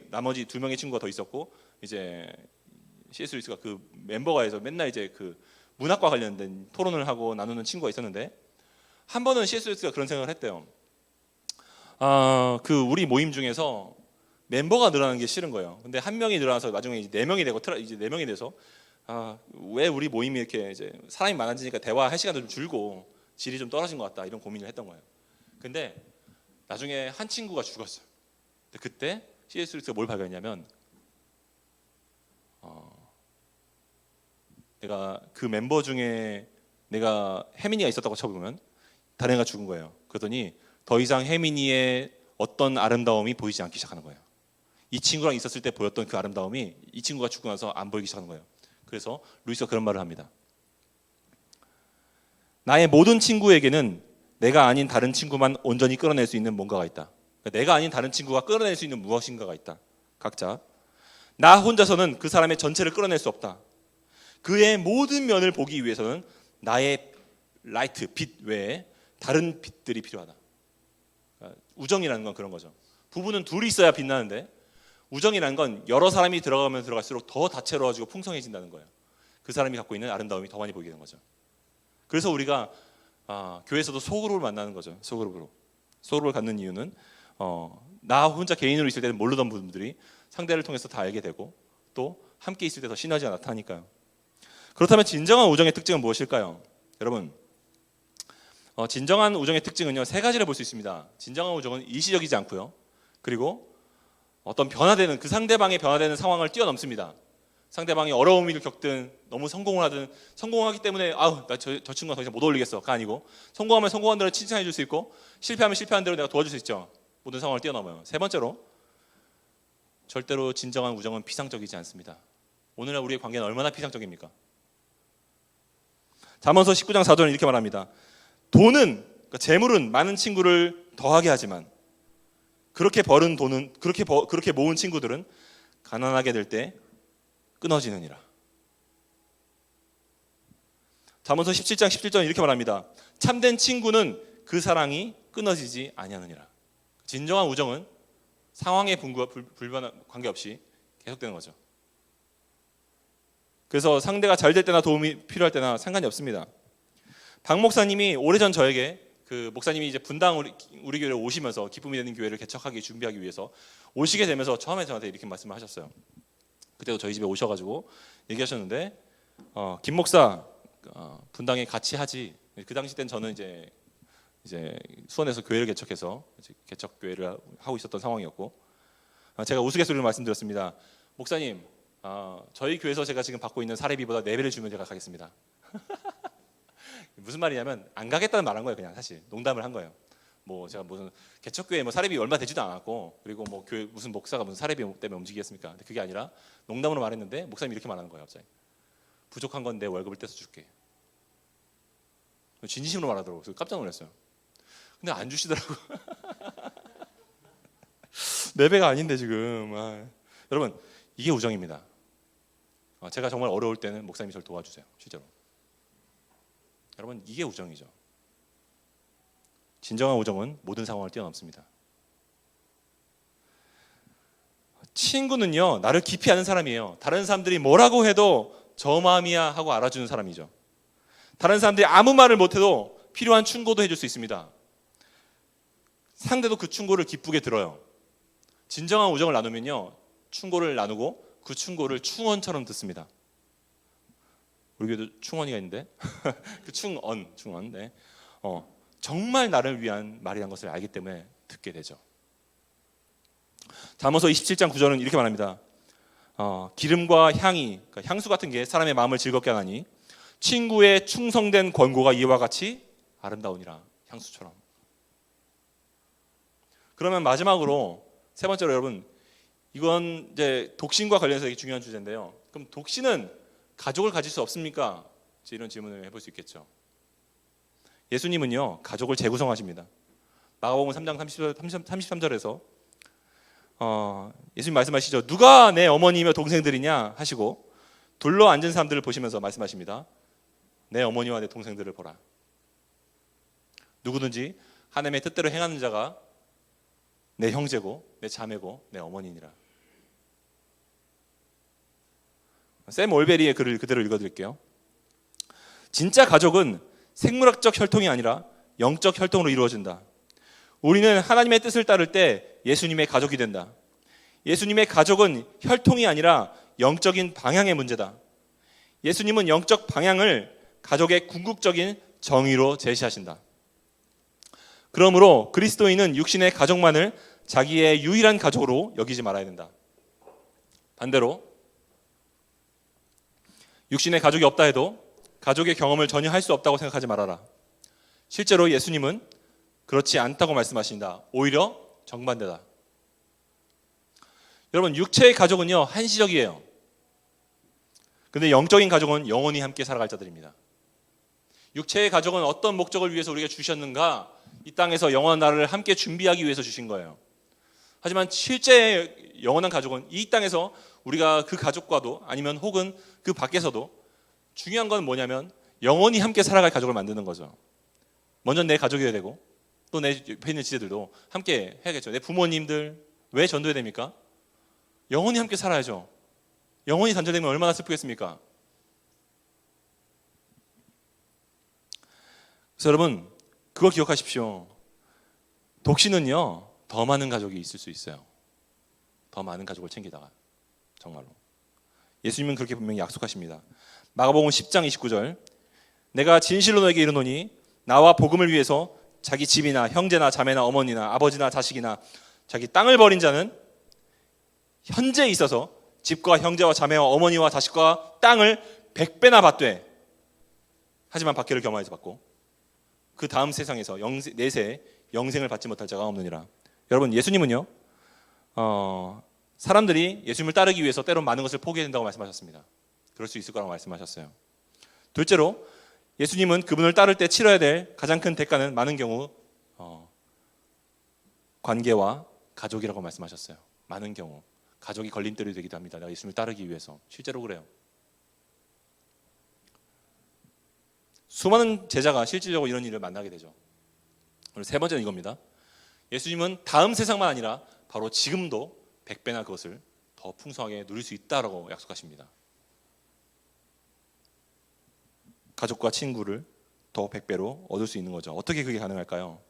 나머지 두 명의 친구가 더 있었고, 이제 C.S. 루이스가 그 멤버가에서 맨날 이제 그 문학과 관련된 토론을 하고 나누는 친구가 있었는데, 한 번은 C.S. 루이스가 그런 생각을 했대요. 그 우리 모임 중에서 멤버가 늘어나는 게 싫은 거예요. 근데 한 명이 늘어나서 나중에 이제 네 명이 되고 이제 네 명이 돼서 왜 우리 모임이 이렇게 이제 사람이 많아지니까 대화할 시간도 좀 줄고 질이 좀 떨어진 것 같다, 이런 고민을 했던 거예요. 근데 나중에 한 친구가 죽었어요. 근데 그때 C.S. 루이스가 뭘 발견했냐면, 내가 그 멤버 중에 내가 혜민이가 있었다고 쳐보면 다른 애가 죽은 거예요. 그러더니 더 이상 혜민이의 어떤 아름다움이 보이지 않기 시작하는 거예요. 이 친구랑 있었을 때 보였던 그 아름다움이 이 친구가 죽고 나서 안 보이기 시작하는 거예요. 그래서 루이스가 그런 말을 합니다. 나의 모든 친구에게는 내가 아닌 다른 친구만 온전히 끌어낼 수 있는 뭔가가 있다. 내가 아닌 다른 친구가 끌어낼 수 있는 무엇인가가 있다. 각자 나 혼자서는 그 사람의 전체를 끌어낼 수 없다. 그의 모든 면을 보기 위해서는 나의 라이트, 빛 외에 다른 빛들이 필요하다. 우정이라는 건 그런 거죠. 부부는 둘이 있어야 빛나는데, 우정이라는 건 여러 사람이 들어가면 들어갈수록 더 다채로워지고 풍성해진다는 거예요. 그 사람이 갖고 있는 아름다움이 더 많이 보이게 되는 거죠. 그래서 우리가 교회에서도 소그룹을 만나는 거죠. 소그룹을 갖는 이유는 나 혼자 개인으로 있을 때는 모르던 분들이 상대를 통해서 다 알게 되고, 또 함께 있을 때 더 시너지가 나타나니까요. 그렇다면 진정한 우정의 특징은 무엇일까요? 여러분, 진정한 우정의 특징은요, 세 가지를 볼 수 있습니다. 진정한 우정은 일시적이지 않고요, 그리고 어떤 변화되는, 그 상대방의 변화되는 상황을 뛰어넘습니다. 상대방이 어려움을 겪든 너무 성공을 하든, 성공하기 때문에 나 저 친구가 더 이상 못 어울리겠어가 아니고, 성공하면 성공한 대로 칭찬해 줄 수 있고, 실패하면 실패한 대로 내가 도와줄 수 있죠. 모든 상황을 뛰어넘어요. 세 번째로, 절대로 진정한 우정은 피상적이지 않습니다. 오늘날 우리의 관계는 얼마나 피상적입니까? 잠언서 19장 4절은 이렇게 말합니다. 돈은, 그러니까 재물은 많은 친구를 더하게 하지만 그렇게 벌은 돈은, 그렇게 모은 친구들은 가난하게 될 때 끊어지느니라. 잠언서 17장 17절은 이렇게 말합니다. 참된 친구는 그 사랑이 끊어지지 아니하느니라. 진정한 우정은 상황의 불변한 관계없이 계속되는 거죠. 그래서 상대가 잘 될 때나 도움이 필요할 때나 상관이 없습니다. 박 목사님이 오래전 저에게 그 목사님이 이제 분당 우리 교회를 오시면서 기쁨이 되는 교회를 개척하기 준비하기 위해서 오시게 되면서 처음에 저한테 이렇게 말씀을 하셨어요. 그때도 저희 집에 오셔가지고 얘기하셨는데 김 목사 분당에 같이 하지. 그 당시 땐 저는 이제 수원에서 교회를 개척해서 개척 교회를 하고 있었던 상황이었고 제가 우스갯소리로 말씀드렸습니다. 목사님, 저희 교회에서 제가 지금 받고 있는 사례비보다 4배를 주면 제가 가겠습니다. 무슨 말이냐면 안 가겠다는 말한 거예요. 그냥 사실 농담을 한 거예요. 뭐 제가 무슨 개척교회 뭐 사례비 얼마 되지도 않았고 그리고 뭐 교회 무슨 목사가 무슨 사례비 때문에 움직이겠습니까? 근데 그게 아니라 농담으로 말했는데 목사님이 이렇게 말하는 거예요. 갑자기 부족한 건 내 월급을 떼서 줄게. 진심으로 말하더라고요. 그래서 깜짝 놀랐어요. 근데 안 주시더라고. 4배가 아닌데 지금. 여러분 이게 우정입니다. 제가 정말 어려울 때는 목사님이 저를 도와주세요. 실제로. 여러분 이게 우정이죠. 진정한 우정은 모든 상황을 뛰어넘습니다. 친구는요 나를 깊이 아는 사람이에요. 다른 사람들이 뭐라고 해도 저 마음이야 하고 알아주는 사람이죠. 다른 사람들이 아무 말을 못해도 필요한 충고도 해줄 수 있습니다. 상대도 그 충고를 기쁘게 들어요. 진정한 우정을 나누면요 충고를 나누고 그 충고를 충언처럼 듣습니다. 우리 교회도 충언이가 있는데 그 충언 네. 정말 나를 위한 말이란 것을 알기 때문에 듣게 되죠. 잠언서 27장 9절은 이렇게 말합니다. 기름과 향이, 그러니까 향수 같은 게 사람의 마음을 즐겁게 하나니 친구의 충성된 권고가 이와 같이 아름다우니라. 향수처럼. 그러면 마지막으로 세 번째로 여러분 이건 이제 독신과 관련해서 되게 중요한 주제인데요. 그럼 독신은 가족을 가질 수 없습니까? 이런 질문을 해볼 수 있겠죠. 예수님은요 가족을 재구성하십니다. 마가복음 3장 33절에서 예수님 말씀하시죠. 누가 내 어머니며 동생들이냐 하시고 둘러 앉은 사람들을 보시면서 말씀하십니다. 내 어머니와 내 동생들을 보라. 누구든지 하나님의 뜻대로 행하는 자가 내 형제고 내 자매고 내 어머니니라. 샘 올베리의 글을 그대로 읽어드릴게요. 진짜 가족은 생물학적 혈통이 아니라 영적 혈통으로 이루어진다. 우리는 하나님의 뜻을 따를 때 예수님의 가족이 된다. 예수님의 가족은 혈통이 아니라 영적인 방향의 문제다. 예수님은 영적 방향을 가족의 궁극적인 정의로 제시하신다. 그러므로 그리스도인은 육신의 가족만을 자기의 유일한 가족으로 여기지 말아야 된다. 반대로 육신의 가족이 없다 해도 가족의 경험을 전혀 할 수 없다고 생각하지 말아라. 실제로 예수님은 그렇지 않다고 말씀하신다. 오히려 정반대다. 여러분 육체의 가족은요 한시적이에요. 근데 영적인 가족은 영원히 함께 살아갈 자들입니다. 육체의 가족은 어떤 목적을 위해서 우리가 주셨는가? 이 땅에서 영원한 나라를 함께 준비하기 위해서 주신 거예요. 하지만 실제 영원한 가족은 이 땅에서 우리가 그 가족과도 아니면 혹은 그 밖에서도 중요한 건 뭐냐면 영원히 함께 살아갈 가족을 만드는 거죠. 먼저 내 가족이어야 되고 또 내 옆에 있는 지체들도 함께 해야겠죠. 내 부모님들 왜 전도해야 됩니까? 영원히 함께 살아야죠. 영원히 단절되면 얼마나 슬프겠습니까? 그래서 여러분 그거 기억하십시오. 독신은요 더 많은 가족이 있을 수 있어요. 더 많은 가족을 챙기다가 정말로 예수님은 그렇게 분명히 약속하십니다. 마가복음 10장 29절 내가 진실로 너에게 이르노니 나와 복음을 위해서 자기 집이나 형제나 자매나 어머니나 아버지나 자식이나 자기 땅을 버린 자는 현재 있어서 집과 형제와 자매와 어머니와 자식과 땅을 100배나 받되 하지만 박해를 겸하여서 받고 그 다음 세상에서 내세 영생을 받지 못할 자가 없느니라. 여러분 예수님은요 사람들이 예수님을 따르기 위해서 때론 많은 것을 포기해야 된다고 말씀하셨습니다. 그럴 수 있을 거라고 말씀하셨어요. 둘째로 예수님은 그분을 따를 때 치러야 될 가장 큰 대가는 많은 경우 관계와 가족이라고 말씀하셨어요. 많은 경우 가족이 걸림돌이 되기도 합니다. 내가 예수님을 따르기 위해서. 실제로 그래요. 수많은 제자가 실질적으로 이런 일을 만나게 되죠. 그리고 세 번째는 이겁니다. 예수님은 다음 세상만 아니라 바로 지금도 100배나 그것을 더 풍성하게 누릴 수 있다라고 약속하십니다. 가족과 친구를 더 100배로 얻을 수 있는 거죠. 어떻게 그게 가능할까요?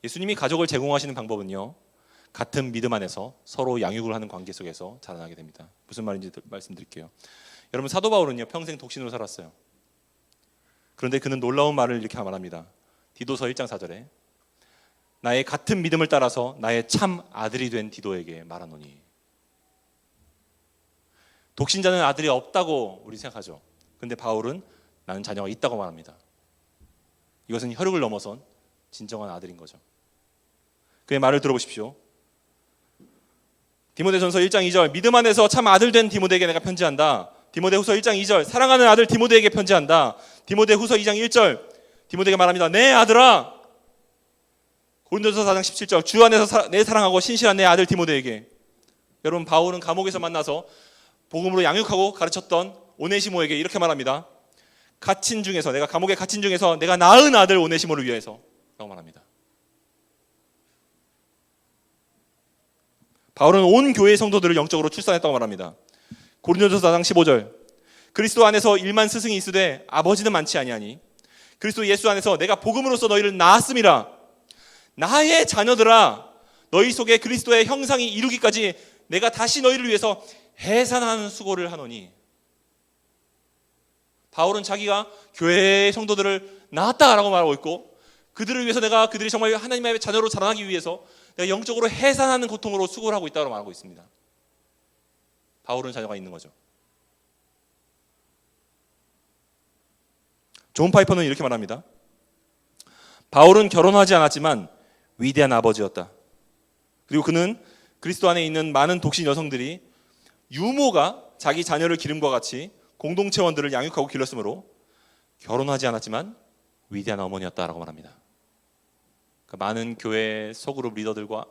예수님이 가족을 제공하시는 방법은요, 같은 믿음 안에서 서로 양육을 하는 관계 속에서 자라나게 됩니다. 무슨 말인지 말씀드릴게요. 여러분, 사도 바울은요 평생 독신으로 살았어요. 그런데 그는 놀라운 말을 이렇게 말합니다. 디도서 1장 4절에 나의 같은 믿음을 따라서 나의 참 아들이 된 디도에게 말하노니. 독신자는 아들이 없다고 우리 생각하죠. 그런데 바울은 나는 자녀가 있다고 말합니다. 이것은 혈육을 넘어선 진정한 아들인 거죠. 그의 말을 들어보십시오. 디모데전서 1장 2절 믿음 안에서 참 아들 된 디모데에게 내가 편지한다. 디모데후서 1장 2절 사랑하는 아들 디모데에게 편지한다. 디모데후서 2장 1절 디모데에게 말합니다. 내 아들아. 고린도전서 4장 17절 주 안에서 내 사랑하고 신실한 내 아들 디모데에게. 여러분, 바울은 감옥에서 만나서 복음으로 양육하고 가르쳤던 오네시모에게 이렇게 말합니다. 갇힌 중에서, 내가 감옥에 갇힌 중에서 내가 낳은 아들 오네시모를 위해서 라고 말합니다. 바울은 온 교회의 성도들을 영적으로 출산했다고 말합니다. 고린도전서 4장 15절 그리스도 안에서 1만 스승이 있으되 아버지는 많지 아니하니 그리스도 예수 안에서 내가 복음으로써 너희를 낳았음이라. 나의 자녀들아, 너희 속에 그리스도의 형상이 이루기까지 내가 다시 너희를 위해서 해산하는 수고를 하노니. 바울은 자기가 교회의 성도들을 낳았다라고 말하고 있고, 그들을 위해서 내가 그들이 정말 하나님의 자녀로 자라나기 위해서 내가 영적으로 해산하는 고통으로 수고를 하고 있다고 말하고 있습니다. 바울은 자녀가 있는 거죠. 존 파이퍼는 이렇게 말합니다. 바울은 결혼하지 않았지만 위대한 아버지였다. 그리고 그는 그리스도 안에 있는 많은 독신 여성들이 유모가 자기 자녀를 기름과 같이 공동체원들을 양육하고 길렀으므로 결혼하지 않았지만 위대한 어머니였다라고 말합니다. 그러니까 많은 교회 소그룹 리더들과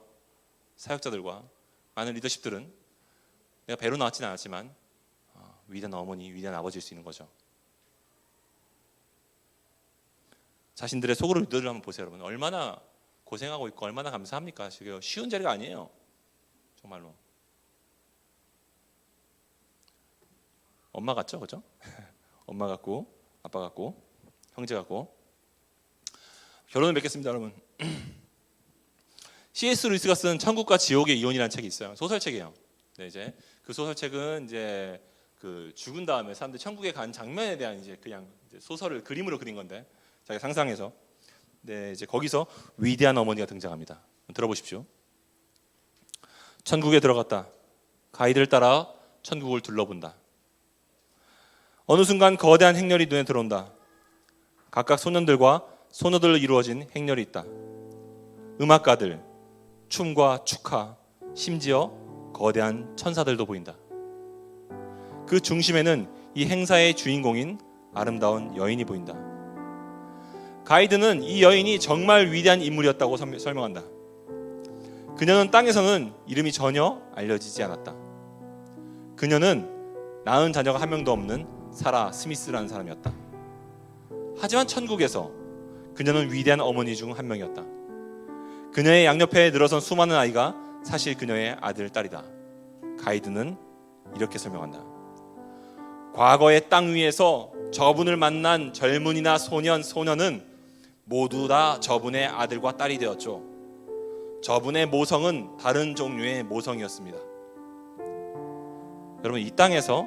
사역자들과 많은 리더십들은 내가 배로 나왔지는 않았지만 위대한 어머니, 위대한 아버지일 수 있는 거죠. 자신들의 소그룹 리더를 한번 보세요. 여러분, 얼마나 고생하고 있고 얼마나 감사합니까? 지금 쉬운 자리가 아니에요. 정말로. 엄마 같죠? 그죠? 엄마 같고 아빠 같고 형제 같고. 결론을 맺겠습니다, 여러분. C.S. 루이스가 쓴 천국과 지옥의 이혼이라는 책이 있어요. 소설책이에요. 네, 이제 그 소설책은 이제 그 죽은 다음에 사람들이 천국에 간 장면에 대한 이제 그냥 이제 소설을 그림으로 그린 건데 자기가 상상해서. 네, 이제 거기서 위대한 어머니가 등장합니다. 들어보십시오. 천국에 들어갔다. 가이드를 따라 천국을 둘러본다. 어느 순간 거대한 행렬이 눈에 들어온다. 각각 소년들과 소녀들로 이루어진 행렬이 있다. 음악가들, 춤과 축하, 심지어 거대한 천사들도 보인다. 그 중심에는 이 행사의 주인공인 아름다운 여인이 보인다. 가이드는 이 여인이 정말 위대한 인물이었다고 설명한다. 그녀는 땅에서는 이름이 전혀 알려지지 않았다. 그녀는 낳은 자녀가 한 명도 없는 사라 스미스라는 사람이었다. 하지만 천국에서 그녀는 위대한 어머니 중 한 명이었다. 그녀의 양옆에 늘어선 수많은 아이가 사실 그녀의 아들, 딸이다. 가이드는 이렇게 설명한다. 과거의 땅 위에서 저분을 만난 젊은이나 소년, 소녀는 모두 다 저분의 아들과 딸이 되었죠. 저분의 모성은 다른 종류의 모성이었습니다. 여러분, 이 땅에서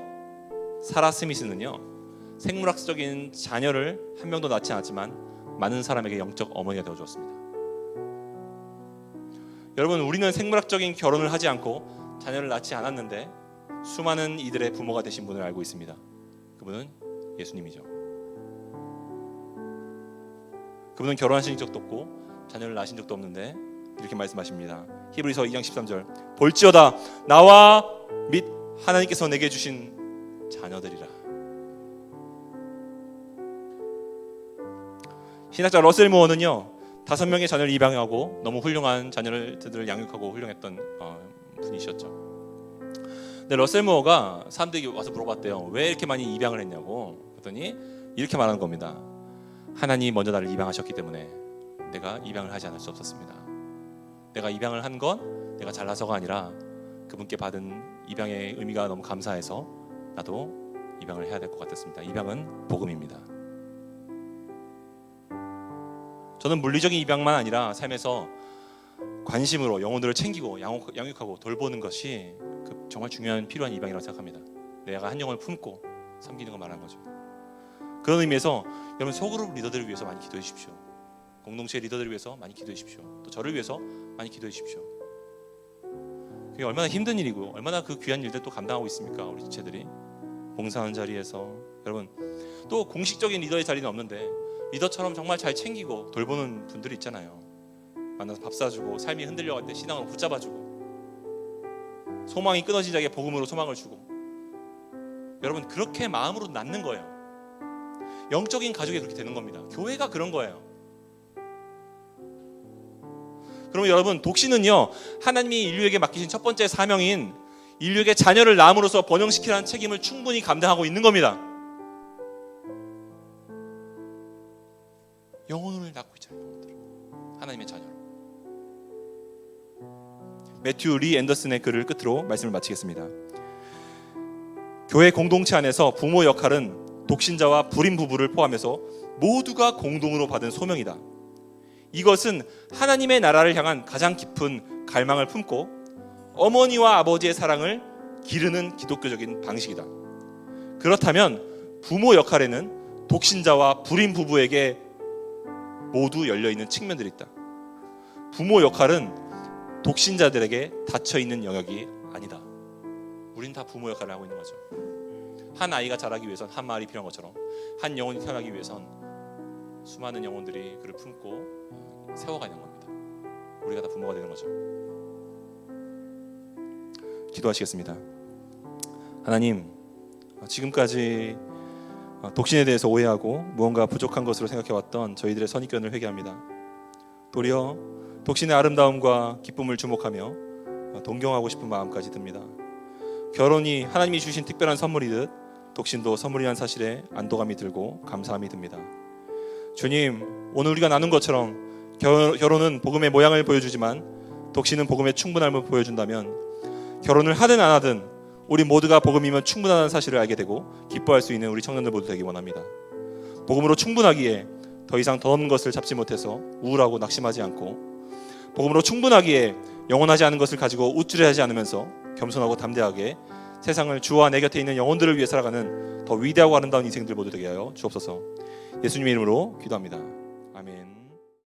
사라 스미스는요, 생물학적인 자녀를 한 명도 낳지 않았지만 많은 사람에게 영적 어머니가 되어주었습니다. 여러분, 우리는 생물학적인 결혼을 하지 않고 자녀를 낳지 않았는데 수많은 이들의 부모가 되신 분을 알고 있습니다. 그분은 예수님이죠. 그분은 결혼하신 적도 없고 자녀를 낳으신 적도 없는데 이렇게 말씀하십니다. 히브리서 2장 13절. 볼지어다 나와 및 하나님께서 내게 주신 자녀들이라. 신학자 러셀 무어는요 5명의 자녀를 입양하고 너무 훌륭한 자녀들을 양육하고 훌륭했던 분이셨죠. 근데 러셀 무어가 사람들이 와서 물어봤대요. 왜 이렇게 많이 입양을 했냐고. 그랬더니 이렇게 말하는 겁니다. 하나님이 먼저 나를 입양하셨기 때문에 내가 입양을 하지 않을 수 없었습니다. 내가 입양을 한 건 내가 잘나서가 아니라 그분께 받은 입양의 의미가 너무 감사해서 나도 입양을 해야 될 것 같았습니다. 입양은 복음입니다. 저는 물리적인 입양만 아니라 삶에서 관심으로 영혼들을 챙기고 양육하고 돌보는 것이 정말 중요한 필요한 입양이라고 생각합니다. 내가 한 영혼을 품고 섬기는 걸 말하는 거죠. 그런 의미에서 여러분 소그룹 리더들을 위해서 많이 기도해 주십시오. 공동체 리더들을 위해서 많이 기도해 주십시오. 또 저를 위해서 많이 기도해 주십시오. 그게 얼마나 힘든 일이고 얼마나 그 귀한 일들 또 감당하고 있습니까? 우리 지체들이 봉사하는 자리에서. 여러분 또 공식적인 리더의 자리는 없는데 리더처럼 정말 잘 챙기고 돌보는 분들이 있잖아요. 만나서 밥 사주고 삶이 흔들려갈 때 신앙을 붙잡아주고 소망이 끊어진 자에게 복음으로 소망을 주고. 여러분 그렇게 마음으로 낳는 거예요. 영적인 가족이 그렇게 되는 겁니다. 교회가 그런 거예요. 그러면 여러분 독신은요 하나님이 인류에게 맡기신 첫 번째 사명인 인류에게 자녀를 낳음으로써 번영시키라는 책임을 충분히 감당하고 있는 겁니다. 영혼을 낳고 있잖아요. 영혼들. 하나님의 자녀로. 매튜 리 앤더슨의 글을 끝으로 말씀을 마치겠습니다. 교회 공동체 안에서 부모 역할은 독신자와 불임 부부를 포함해서 모두가 공동으로 받은 소명이다. 이것은 하나님의 나라를 향한 가장 깊은 갈망을 품고 어머니와 아버지의 사랑을 기르는 기독교적인 방식이다. 그렇다면 부모 역할에는 독신자와 불임 부부에게 모두 열려있는 측면들이 있다. 부모 역할은 독신자들에게 닫혀있는 영역이 아니다. 우린 다 부모 역할을 하고 있는 거죠. 한 아이가 자라기 위해선 한 마을이 필요한 것처럼 한 영혼이 태어나기 위해선 수많은 영혼들이 그를 품고 세워가는 겁니다. 우리가 다 부모가 되는 거죠. 기도하시겠습니다. 하나님, 지금까지 독신에 대해서 오해하고 무언가 부족한 것으로 생각해왔던 저희들의 선입견을 회개합니다. 도리어 독신의 아름다움과 기쁨을 주목하며 동경하고 싶은 마음까지 듭니다. 결혼이 하나님이 주신 특별한 선물이듯 독신도 선물이라는 사실에 안도감이 들고 감사함이 듭니다. 주님, 오늘 우리가 나눈 것처럼 결혼은 복음의 모양을 보여주지만 독신은 복음의 충분함을 보여준다면 결혼을 하든 안 하든 우리 모두가 복음이면 충분하다는 사실을 알게 되고 기뻐할 수 있는 우리 청년들 모두 되기 원합니다. 복음으로 충분하기에 더 이상 더운 것을 잡지 못해서 우울하고 낙심하지 않고, 복음으로 충분하기에 영원하지 않은 것을 가지고 우쭐해하지 않으면서 겸손하고 담대하게 세상을 주와 내 곁에 있는 영혼들을 위해 살아가는 더 위대하고 아름다운 인생들 모두 되게 하여 주옵소서. 예수님의 이름으로 기도합니다. 아멘.